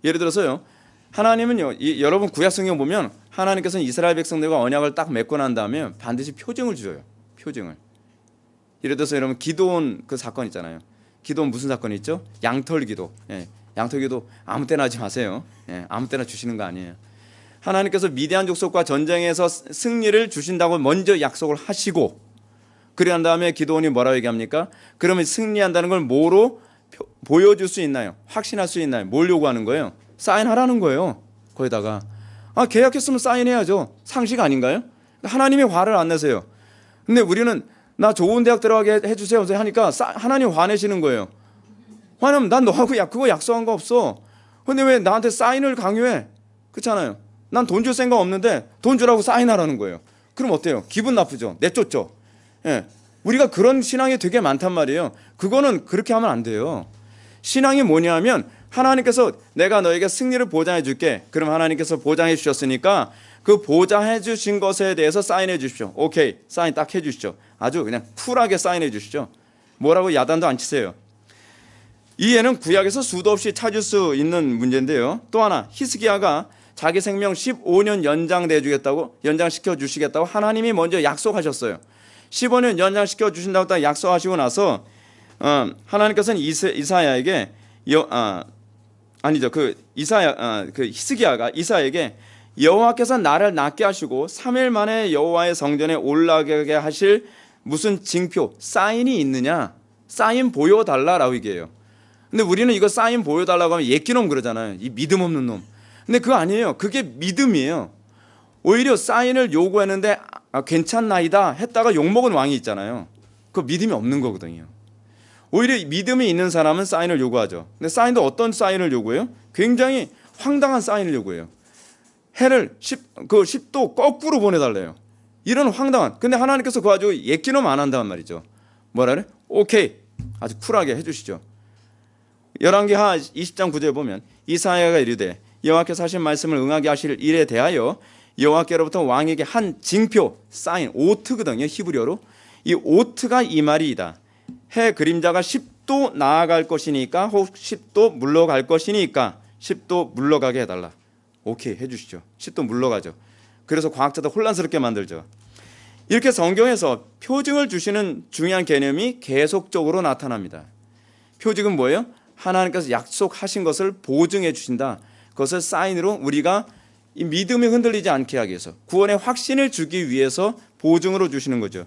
Speaker 1: 예를 들어서요, 하나님은요, 여러분 구약 성경 보면 하나님께서는 이스라엘 백성들과 언약을 딱 맺고 난 다음에 반드시 표징을 주어요. 표징을. 예를 들어서 여러분 기도원 그 사건 있잖아요. 기도원 무슨 사건이 있죠? 양털기도. 양털기도 아무 때나 하지 마세요. 아무 때나 주시는 거 아니에요. 하나님께서 미디안 족속과 전쟁에서 승리를 주신다고 먼저 약속을 하시고, 그래 다음에 기도원이 뭐라고 얘기합니까? 그러면 승리한다는 걸 뭐로 보여줄 수 있나요? 확신할 수 있나요? 뭘 요구하는 거예요? 사인하라는 거예요. 거기다가 계약했으면 사인해야죠. 상식 아닌가요? 하나님이 화를 안 내세요. 근데 우리는 나 좋은 대학 들어가게 해주세요 하니까 하나님 화내시는 거예요. 화내면 난 너하고 그거 약속한 거 없어. 근데 왜 나한테 사인을 강요해? 그렇잖아요. 난 돈 줄 생각 없는데 돈 주라고 사인하라는 거예요. 그럼 어때요? 기분 나쁘죠? 내쫓죠? 우리가 그런 신앙이 되게 많단 말이에요. 그거는 그렇게 하면 안 돼요. 신앙이 뭐냐면 하나님께서 내가 너에게 승리를 보장해 줄게. 그럼 하나님께서 보장해 주셨으니까 그 보장해 주신 것에 대해서 사인해 주십시오. 오케이, 사인 딱 해 주시죠. 아주 그냥 쿨하게 사인해 주시죠. 뭐라고 야단도 안 치세요. 이 예는 구약에서 수도 없이 찾을 수 있는 문제인데요. 또 하나, 히스기야가 자기 생명 15년 연장시켜 주시겠다고 하나님이 먼저 약속하셨어요. 15년 연장시켜 주신다고 딱 약속하시고 나서 하나님께서는 이사야에게 히스기야가 이사야에게 여호와께서 나를 낫게 하시고 3일 만에 여호와의 성전에 올라가게 하실 무슨 징표, 사인이 있느냐? 사인 보여달라라고 얘기해요. 근데 우리는 이거 사인 보여달라고 하면 예끼놈 그러잖아요. 이 믿음 없는 놈. 근데 그거 아니에요. 그게 믿음이에요. 오히려 사인을 요구했는데 괜찮나이다 했다가 욕먹은 왕이 있잖아요. 그거 믿음이 없는 거거든요. 오히려 믿음이 있는 사람은 사인을 요구하죠. 근데 사인도 어떤 사인을 요구해요? 굉장히 황당한 사인을 요구해요. 해를 10도 거꾸로 보내달래요. 이런 황당한. 근데 하나님께서 그거 가지고 예끼놈 안 한단 말이죠. 뭐라 그래? 오케이, 아주 쿨하게 해주시죠. 열왕기하 20장 9절에 보면 이사야가 이르되 여호와께서 하신 말씀을 응하게 하실 일에 대하여 여호와께로부터 왕에게 한 징표, 사인, 오트거든요. 히브리어로. 이 오트가 이 말이다. 해 그림자가 10도 나아갈 것이니까 혹 10도 물러갈 것이니까 10도 물러가게 해달라. 오케이, 해주시죠. 10도 물러가죠. 그래서 과학자도 혼란스럽게 만들죠. 이렇게 성경에서 표징을 주시는 중요한 개념이 계속적으로 나타납니다. 표징은 뭐예요? 하나님께서 약속하신 것을 보증해 주신다. 그것을 사인으로 우리가 이 믿음이 흔들리지 않게 하기 위해서, 구원의 확신을 주기 위해서 보증으로 주시는 거죠.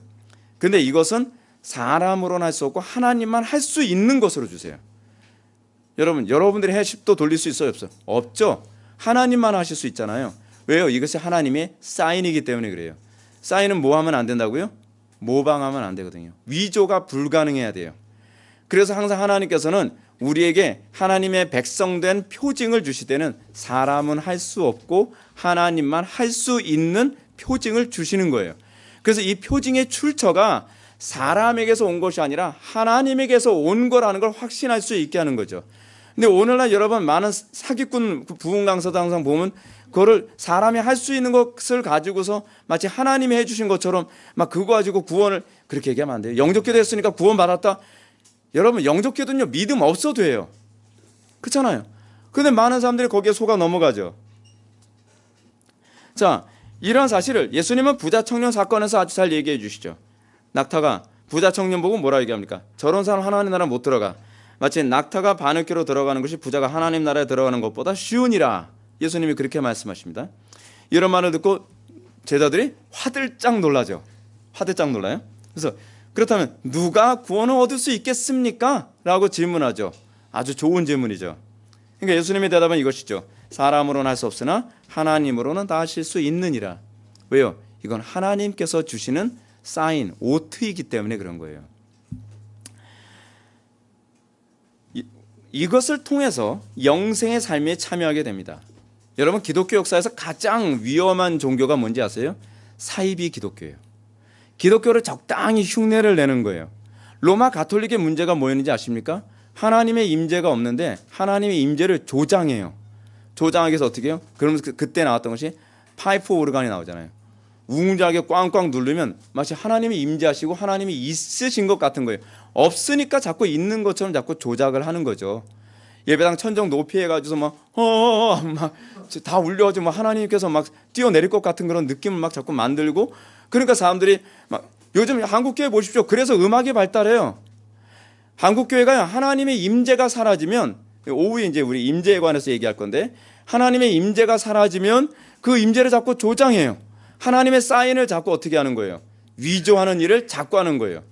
Speaker 1: 근데 이것은 사람으로는 할 수 없고 하나님만 할 수 있는 것으로 주세요. 여러분들이 해 10도 돌릴 수 있어요? 없어요? 없죠. 하나님만 하실 수 있잖아요. 왜요? 이것이 하나님의 사인이기 때문에 그래요. 사인은 뭐 하면 안 된다고요? 모방하면 안 되거든요. 위조가 불가능해야 돼요. 그래서 항상 하나님께서는 우리에게 하나님의 백성된 표징을 주실 때는 사람은 할 수 없고 하나님만 할 수 있는 표징을 주시는 거예요. 그래서 이 표징의 출처가 사람에게서 온 것이 아니라 하나님에게서 온 거라는 걸 확신할 수 있게 하는 거죠. 근데 오늘날 여러분 많은 사기꾼 부흥 강사도 항상 보면 그거를 사람이 할 수 있는 것을 가지고서 마치 하나님이 해주신 것처럼 막 그거 가지고 구원을 그렇게 얘기하면 안 돼요. 영접기도 했으니까 구원 받았다. 여러분 영접기도는요 믿음 없어도 해요. 그렇잖아요. 근데 많은 사람들이 거기에 속아 넘어가죠. 자, 이러한 사실을 예수님은 부자 청년 사건에서 아주 잘 얘기해 주시죠. 낙타가 부자 청년 보고 뭐라 얘기합니까? 저런 사람 하나님 나라 못 들어가. 마치 낙타가 바늘귀로 들어가는 것이 부자가 하나님 나라에 들어가는 것보다 쉬우니라. 예수님이 그렇게 말씀하십니다. 이런 말을 듣고 제자들이 화들짝 놀라죠. 화들짝 놀라요. 그래서 그렇다면 누가 구원을 얻을 수 있겠습니까? 라고 질문하죠. 아주 좋은 질문이죠. 그러니까 예수님의 대답은 이것이죠. 사람으로는 할 수 없으나 하나님으로는 다 하실 수 있느니라. 왜요? 이건 하나님께서 주시는 사인, 오트이기 때문에 그런 거예요. 이것을 통해서 영생의 삶에 참여하게 됩니다. 여러분 기독교 역사에서 가장 위험한 종교가 뭔지 아세요? 사이비 기독교예요. 기독교를 적당히 흉내를 내는 거예요. 로마 가톨릭의 문제가 뭐였는지 아십니까? 하나님의 임재가 없는데 하나님의 임재를 조장해요. 조장하기 위해서 어떻게 해요? 그러면서 그때 나왔던 것이 파이프 오르간이 나오잖아요. 웅장하게 꽝꽝 누르면 마치 하나님이 임재하시고 하나님이 있으신 것 같은 거예요. 없으니까 자꾸 있는 것처럼 자꾸 조작을 하는 거죠. 예배당 천정 높이 해가지고서 막 다 울려가지고 막 하나님께서 막 뛰어내릴 것 같은 그런 느낌을 막 자꾸 만들고, 그러니까 사람들이 막 요즘 한국교회 보십시오. 그래서 음악이 발달해요. 한국교회가 하나님의 임재가 사라지면, 오후에 이제 우리 임재에 관해서 얘기할 건데, 하나님의 임재가 사라지면 그 임재를 자꾸 조장해요. 하나님의 사인을 자꾸 어떻게 하는 거예요? 위조하는 일을 자꾸 하는 거예요.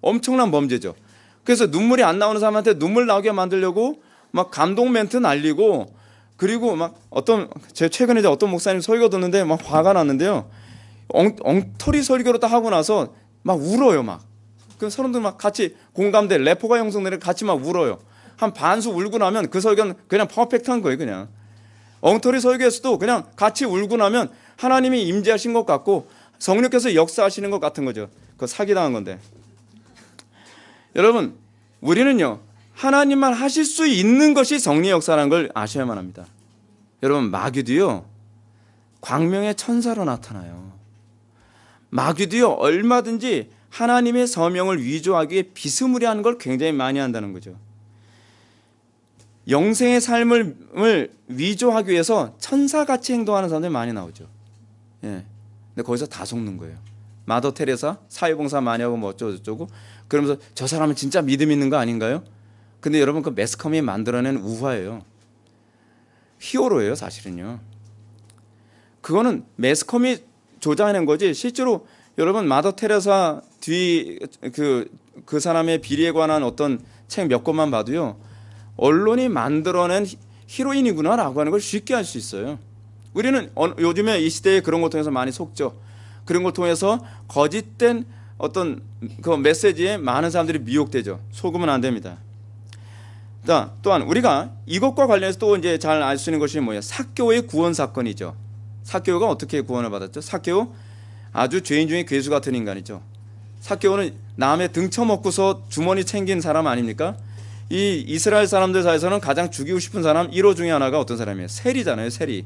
Speaker 1: 엄청난 범죄죠. 그래서 눈물이 안 나오는 사람한테 눈물 나오게 만들려고 막 감동 멘트 날리고, 그리고 막 제 최근에 어떤 목사님 설교 듣는데 막 화가 났는데요. 엉터리 설교를 딱 하고 나서 막 울어요. 막 그 사람들 막 같이 공감대 래퍼가 형성되는 같이 막 울어요. 한 반수 울고 나면 그 설교는 그냥 퍼펙트한 거예요. 그냥 엉터리 설교에서도 그냥 같이 울고 나면 하나님이 임재하신 것 같고 성령께서 역사하시는 것 같은 거죠. 그거 사기당한 건데. 여러분, 우리는요 하나님만 하실 수 있는 것이 성령의 역사라는 걸 아셔야만 합니다. 여러분, 마귀도요 광명의 천사로 나타나요. 마귀도요 얼마든지 하나님의 서명을 위조하기 위해 비스무리한 걸 굉장히 많이 한다는 거죠. 영생의 삶을 위조하기 위해서 천사같이 행동하는 사람들이 많이 나오죠. 예. 근데 거기서 다 속는 거예요. 마더 테레사 사회봉사 많이 하고 뭐 어쩌고저쩌고 그러면서 저 사람은 진짜 믿음 있는 거 아닌가요? 근데 여러분, 그 매스컴이 만들어낸 우화예요. 히어로예요 사실은요. 그거는 매스컴이 조작해낸 거지, 실제로 여러분 마더 테레사 뒤 그 사람의 비리에 관한 어떤 책 몇 권만 봐도요 언론이 만들어낸 히로인이구나라고 하는 걸 쉽게 알 수 있어요. 우리는 요즘에 이 시대에 그런 걸 통해서 많이 속죠. 그런 걸 통해서 거짓된 어떤 그 메시지에 많은 사람들이 미혹되죠. 속으면 안 됩니다. 자, 또한 우리가 이것과 관련해서 또 이제 잘 알 수 있는 것이 뭐예요? 삭개오의 구원 사건이죠. 삭개오가 어떻게 구원을 받았죠? 삭개오 아주 죄인 중에 괴수 같은 인간이죠. 삭개오는 남의 등쳐먹고서 주머니 챙긴 사람 아닙니까? 이 이스라엘 사람들 사이에서는 가장 죽이고 싶은 사람 1호 중에 하나가 어떤 사람이에요? 세리잖아요. 세리.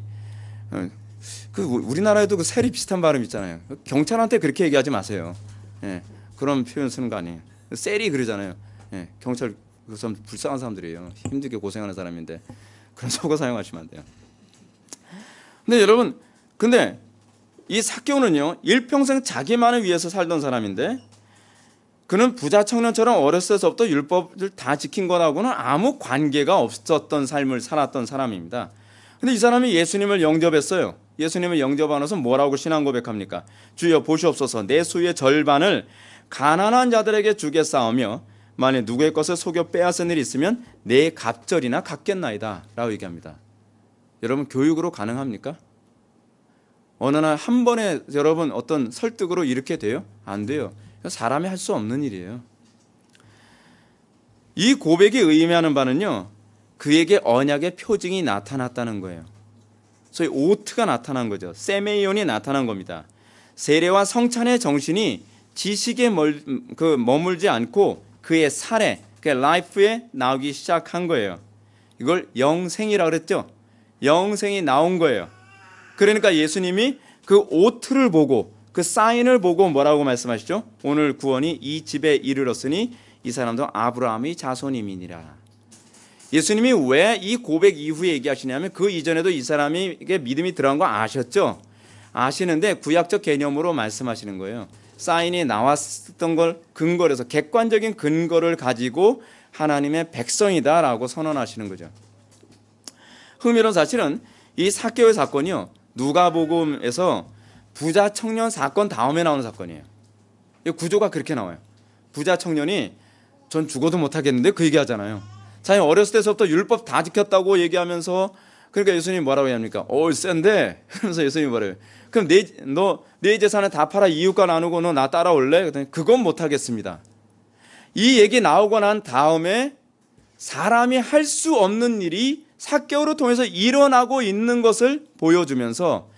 Speaker 1: 그 우리나라에도 그 세리 비슷한 발음 있잖아요. 경찰한테 그렇게 얘기하지 마세요. 예, 그런 표현 쓰는 거 아니에요. 세리 그러잖아요. 예, 경찰 그 사람 불쌍한 사람들이에요. 힘들게 고생하는 사람인데 그런 속어 사용하시면 안 돼요. 근데 여러분, 근데 이 삭개오는요 일평생 자기만을 위해서 살던 사람인데, 그는 부자 청년처럼 어렸을 때부터 율법을 다 지킨 거라고는 아무 관계가 없었던 삶을 살았던 사람입니다. 근데 이 사람이 예수님을 영접했어요. 예수님을 영접하면서 뭐라고 신앙 고백합니까? 주여 보시옵소서, 내 수의 절반을 가난한 자들에게 주겠사오며 만일 누구의 것을 속여 빼앗은 일이 있으면 내 갑절이나 갚겠나이다 라고 얘기합니다. 여러분, 교육으로 가능합니까? 어느 날 한 번에 여러분 어떤 설득으로 이렇게 돼요? 안 돼요. 사람이 할 수 없는 일이에요. 이 고백이 의미하는 바는요 그에게 언약의 표징이 나타났다는 거예요. 소위 오트가 나타난 거죠. 세메이온이 나타난 겁니다. 세례와 성찬의 정신이 지식에 머물지 않고 그의 살에, 그의 라이프에 나오기 시작한 거예요. 이걸 영생이라고 그랬죠. 영생이 나온 거예요. 그러니까 예수님이 그 오트를 보고 그 사인을 보고 뭐라고 말씀하시죠? 오늘 구원이 이 집에 이르렀으니 이 사람도 아브라함의 자손임이니라. 예수님이 왜 이 고백 이후에 얘기하시냐면 그 이전에도 이 사람에게 믿음이 들어간 거 아셨죠? 아시는데 구약적 개념으로 말씀하시는 거예요. 사인이 나왔던 걸 근거로 해서 객관적인 근거를 가지고 하나님의 백성이다라고 선언하시는 거죠. 흥미로운 사실은 이 삭개오의 사건이요 누가복음에서 부자 청년 사건 다음에 나오는 사건이에요. 이 구조가 그렇게 나와요. 부자 청년이 전 죽어도 못하겠는데 그 얘기하잖아요. 자기 어렸을 때서부터 율법 다 지켰다고 얘기하면서, 그러니까 예수님이 뭐라고 얘기합니까? 센데? 그러면서 예수님이 뭐래요? 그럼 내 재산을 다 팔아 이웃과 나누고 너 나 따라올래? 그랬더니 그건 못하겠습니다. 이 얘기 나오고 난 다음에 사람이 할 수 없는 일이 삭개오를 통해서 일어나고 있는 것을 보여주면서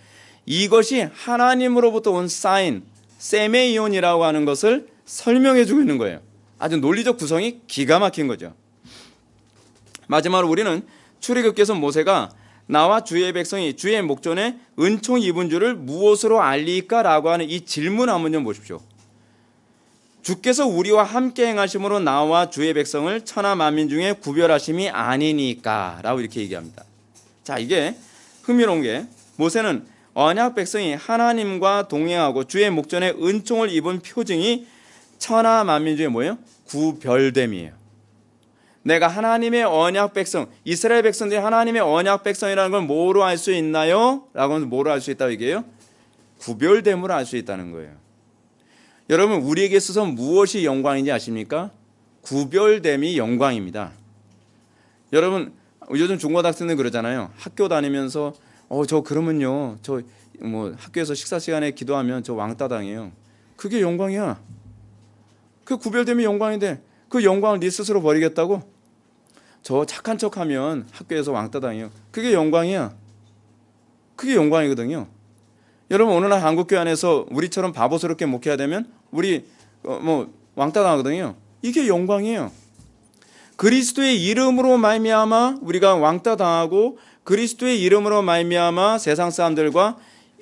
Speaker 1: 이것이 하나님으로부터 온 사인, 세메이온이라고 하는 것을 설명해 주고 있는 거예요. 아주 논리적 구성이 기가 막힌 거죠. 마지막으로 우리는 출애굽기에서 모세가 나와 주의 백성이 주의 목전에 은총 입은 줄을 무엇으로 알리까라고 하는 이 질문 한번 좀 보십시오. 주께서 우리와 함께 행하심으로 나와 주의 백성을 천하 만민 중에 구별하심이 아니니까 라고 이렇게 얘기합니다. 자, 이게 흥미로운 게 모세는 언약 백성이 하나님과 동행하고 주의 목전에 은총을 입은 표징이 천하 만민 중에 뭐예요? 구별됨이에요. 내가 하나님의 언약 백성, 이스라엘 백성들이 하나님의 언약 백성이라는 걸 뭐로 알 수 있나요? 라고 하면 뭐로 알 수 있다고 얘기해요? 구별됨으로 알 수 있다는 거예요. 여러분, 우리에게 있어서 무엇이 영광인지 아십니까? 구별됨이 영광입니다. 여러분, 요즘 중고등학생들 그러잖아요. 학교 다니면서 저 그러면요, 저 뭐 학교에서 식사 시간에 기도하면 저 왕따 당해요. 그게 영광이야. 그 구별됨이 영광인데 그 영광을 네 스스로 버리겠다고? 저 착한 척하면 학교에서 왕따 당해요. 그게 영광이야. 그게 영광이거든요. 여러분, 어느 날 한국교회 안에서 우리처럼 바보스럽게 목회해야 되면 우리 뭐 왕따 당하거든요. 이게 영광이에요. 그리스도의 이름으로 말미암아 우리가 왕따 당하고 그리스도의 이름으로 말미암아 세상 사람들과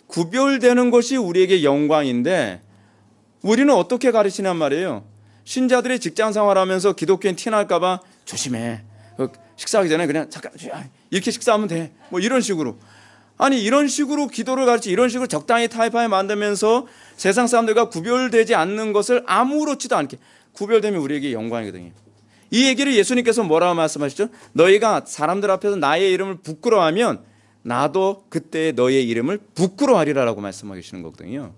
Speaker 1: 구별되는 것이 우리에게 영광인데, 우리는 어떻게 가르치냔 말이에요. 신자들이 직장 생활하면서 기독교인 티날까 봐 조심해. 식사하기 전에 그냥 잠깐 이렇게 식사하면 돼. 뭐 이런 식으로. 아니, 이런 식으로 기도를 가르치, 이런 식으로 적당히 타협하게 만들면서 세상 사람들과 구별되지 않는 것을 아무렇지도 않게, 구별됨이 우리에게 영광이거든요. 이 얘기를 예수님께서 뭐라고 말씀하시죠? 너희가 사람들 앞에서 나의 이름을 부끄러워하면 나도 그때 너희의 이름을 부끄러워하리라라고 말씀하고 계시는 거거든요.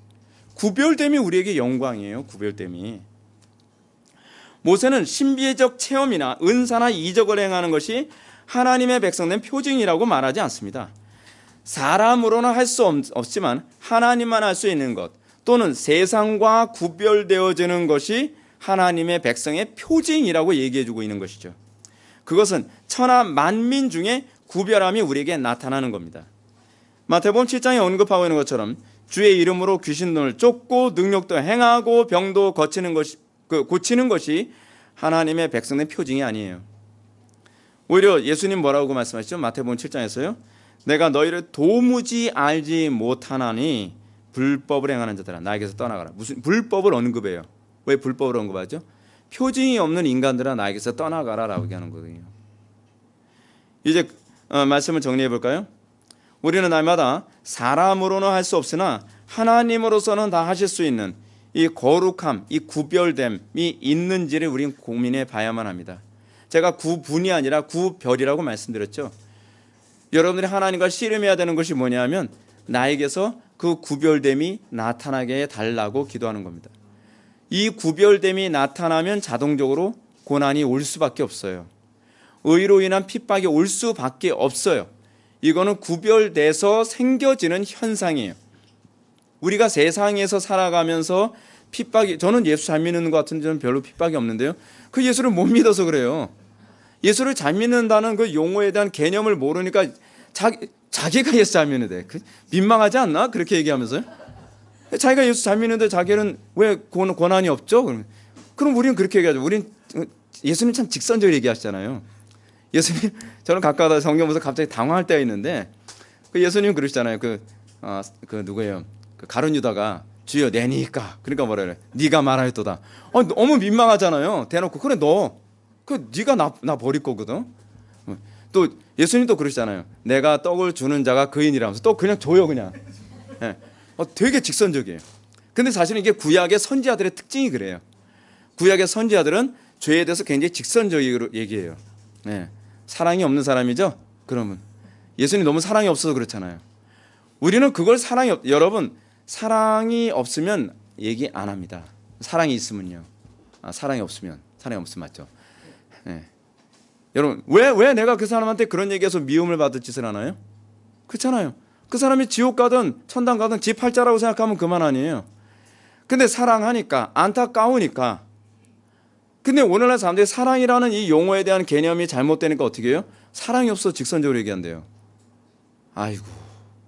Speaker 1: 구별됨이 우리에게 영광이에요. 구별됨이. 모세는 신비적 체험이나 은사나 이적을 행하는 것이 하나님의 백성된 표징이라고 말하지 않습니다. 사람으로는 할 수 없지만 하나님만 할 수 있는 것, 또는 세상과 구별되어지는 것이 하나님의 백성의 표징이라고 얘기해주고 있는 것이죠. 그것은 천하 만민 중에 구별함이 우리에게 나타나는 겁니다. 마태복음 7장에 언급하고 있는 것처럼 주의 이름으로 귀신을 쫓고 능력도 행하고 병도 고치는 것이 하나님의 백성의 표징이 아니에요. 오히려 예수님 뭐라고 말씀하시죠? 마태복음 7장에서요. 내가 너희를 도무지 알지 못하나니 불법을 행하는 자들아 나에게서 떠나가라. 무슨 불법을 언급해요? 왜 불법을 언급하죠? 표징이 없는 인간들아 나에게서 떠나가라라고 얘기하는 거거든요. 이제 말씀을 정리해 볼까요? 우리는 날마다 사람으로는 할 수 없으나 하나님으로서는 다 하실 수 있는 이 거룩함, 이 구별됨이 있는지를 우리는 고민해 봐야만 합니다. 제가 구분이 아니라 구별이라고 말씀드렸죠. 여러분들이 하나님과 씨름해야 되는 것이 뭐냐면 나에게서 그 구별됨이 나타나게 해달라고 기도하는 겁니다. 이 구별됨이 나타나면 자동적으로 고난이 올 수밖에 없어요. 의로 인한 핍박이 올 수밖에 없어요. 이거는 구별돼서 생겨지는 현상이에요. 우리가 세상에서 살아가면서 핍박이, 저는 예수 잘 믿는 것 같은데 저는 별로 핍박이 없는데요. 그 예수를 못 믿어서 그래요. 예수를 잘 믿는다는 그 용어에 대한 개념을 모르니까 자기가 예수 잘 믿는데 민망하지 않나? 그렇게 얘기하면서요. 자기가 예수 잘 믿는데 자기는 왜 고난이 없죠? 그럼 우리는 그렇게 얘기하죠. 우린 예수님 참 직선적으로 얘기하시잖아요. 예수님, 저는 가까워다 성경 보면서 갑자기 당황할 때가 있는데 그 예수님 그러시잖아요. 그 누구예요? 그 가룟 유다가 주여 내니까, 그러니까 뭐라 그래? 네가 말하였도다. 너무 민망하잖아요. 대놓고 그래 네가 나 버릴 거거든. 또 예수님도 그러시잖아요. 내가 떡을 주는 자가 그인이라면서 또 그냥 줘요 그냥. 네. 되게 직선적이에요. 근데 사실은 이게 구약의 선지자들의 특징이 그래요. 구약의 선지자들은 죄에 대해서 굉장히 직선적으로 얘기해요. 네. 사랑이 없는 사람이죠. 그러면 예수님 너무 사랑이 없어서 그렇잖아요. 우리는 그걸 여러분 사랑이 없으면 얘기 안 합니다. 사랑이 있으면요. 사랑이 없으면 맞죠. 네. 여러분 왜 내가 그 사람한테 그런 얘기해서 미움을 받을 짓을 하나요? 그렇잖아요. 그 사람이 지옥 가든 천당 가든 지 팔자라고 생각하면 그만 아니에요. 근데 사랑하니까, 안타까우니까. 근데 오늘날 사람들이 사랑이라는 이 용어에 대한 개념이 잘못되니까 어떻게 해요? 사랑이 없어 직선적으로 얘기한대요. 아이고,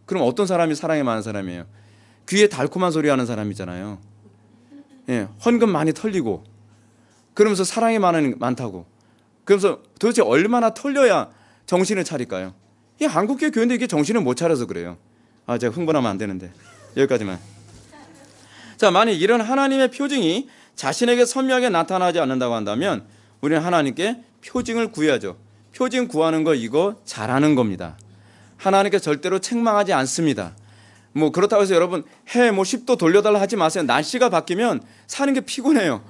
Speaker 1: 그럼 어떤 사람이 사랑이 많은 사람이에요? 귀에 달콤한 소리 하는 사람이잖아요. 헌금 많이 털리고 그러면서 사랑이 많다고. 그러면서 도대체 얼마나 털려야 정신을 차릴까요? 이 한국교회 교회인데 이게 정신을 못 차려서 그래요. 제가 흥분하면 안 되는데 여기까지만. 자, 만약 이런 하나님의 표징이 자신에게 선명하게 나타나지 않는다고 한다면 우리는 하나님께 표징을 구해야죠. 표징 구하는 거 이거 잘하는 겁니다. 하나님께 절대로 책망하지 않습니다. 그렇다고 해서 여러분 해 10도 돌려달라 하지 마세요. 날씨가 바뀌면 사는 게 피곤해요.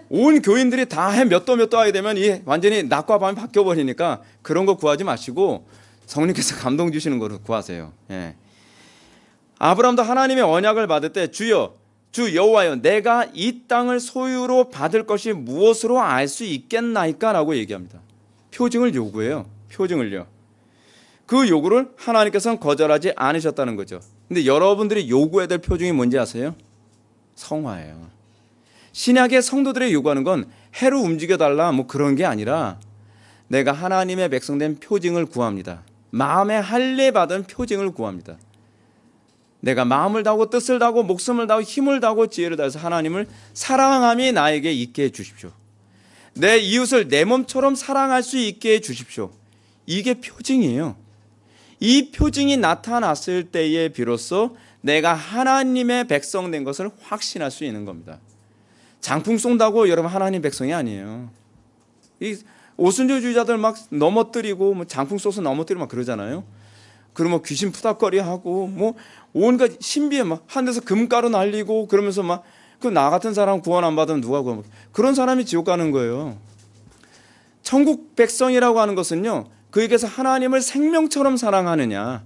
Speaker 1: 온 교인들이 다 해 몇 도 하게 되면 이 완전히 낮과 밤이 바뀌어 버리니까 그런 거 구하지 마시고 성령께서 감동 주시는 거로 구하세요. 아브라함도 하나님의 언약을 받을 때 주여 주 여호와여 내가 이 땅을 소유로 받을 것이 무엇으로 알 수 있겠나이까 라고 얘기합니다. 표징을 요구해요. 표징을요. 그 요구를 하나님께서는 거절하지 않으셨다는 거죠. 근데 여러분들이 요구해야 될 표징이 뭔지 아세요? 성화예요. 신약의 성도들이 요구하는 건 해로 움직여달라 그런 게 아니라 내가 하나님의 백성된 표징을 구합니다. 마음에 할례 받은 표징을 구합니다. 내가 마음을 다하고 뜻을 다하고 목숨을 다하고 힘을 다하고 지혜를 다해서 하나님을 사랑함이 나에게 있게 해주십시오. 내 이웃을 내 몸처럼 사랑할 수 있게 해주십시오. 이게 표징이에요. 이 표징이 나타났을 때에 비로소 내가 하나님의 백성 된 것을 확신할 수 있는 겁니다. 장풍 쏜다고 여러분 하나님 백성이 아니에요. 이 오순절주의자들 막 넘어뜨리고 장풍 쏘서 넘어뜨리고 막 그러잖아요. 그러면 귀신 푸닥거리하고 온갖 신비에 막 한 데서 금가루 날리고 그러면서 막 그 나 같은 사람 구원 안 받으면 누가 구원? 그런 사람이 지옥 가는 거예요. 천국 백성이라고 하는 것은요, 그에게서 하나님을 생명처럼 사랑하느냐,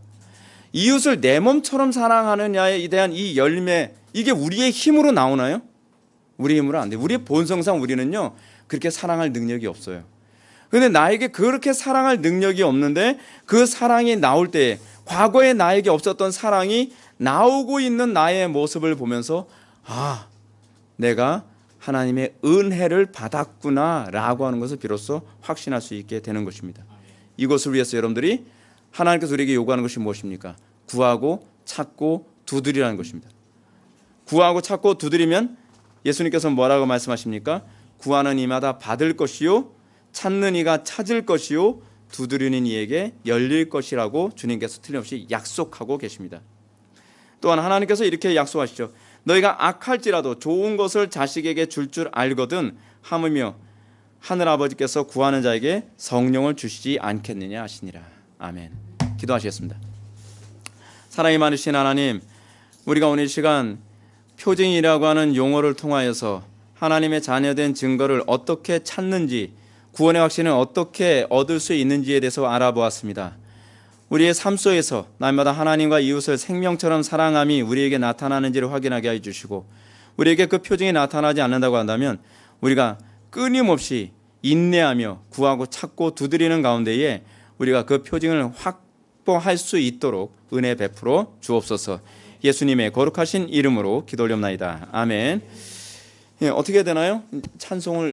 Speaker 1: 이웃을 내 몸처럼 사랑하느냐에 대한 이 열매, 이게 우리의 힘으로 나오나요? 우리의 힘으로 안 돼요. 우리의 본성상 우리는요 그렇게 사랑할 능력이 없어요. 그런데 나에게 그렇게 사랑할 능력이 없는데 그 사랑이 나올 때 과거에 나에게 없었던 사랑이 나오고 있는 나의 모습을 보면서 내가 하나님의 은혜를 받았구나 라고 하는 것을 비로소 확신할 수 있게 되는 것입니다. 이것을 위해서 여러분들이 하나님께서 우리에게 요구하는 것이 무엇입니까? 구하고 찾고 두드리라는 것입니다. 구하고 찾고 두드리면 예수님께서 뭐라고 말씀하십니까? 구하는 이마다 받을 것이요 찾는 이가 찾을 것이요 두드리는 이에게 열릴 것이라고 주님께서 틀림없이 약속하고 계십니다. 또한 하나님께서 이렇게 약속하시죠. 너희가 악할지라도 좋은 것을 자식에게 줄 알거든 하물며 하늘아버지께서 구하는 자에게 성령을 주시지 않겠느냐 하시니라. 아멘. 기도하시겠습니다. 사랑이 많으신 하나님, 우리가 오늘 이 시간 표징이라고 하는 용어를 통하여서 하나님의 자녀된 증거를 어떻게 찾는지, 구원의 확신을 어떻게 얻을 수 있는지에 대해서 알아보았습니다. 우리의 삶 속에서 날마다 하나님과 이웃을 생명처럼 사랑함이 우리에게 나타나는지를 확인하게 해주시고, 우리에게 그 표징이 나타나지 않는다고 한다면 우리가 끊임없이 인내하며 구하고 찾고 두드리는 가운데에 우리가 그 표징을 확보할 수 있도록 은혜 베풀어 주옵소서. 예수님의 거룩하신 이름으로 기도 올렵나이다. 아멘. 어떻게 해야 되나요? 찬송을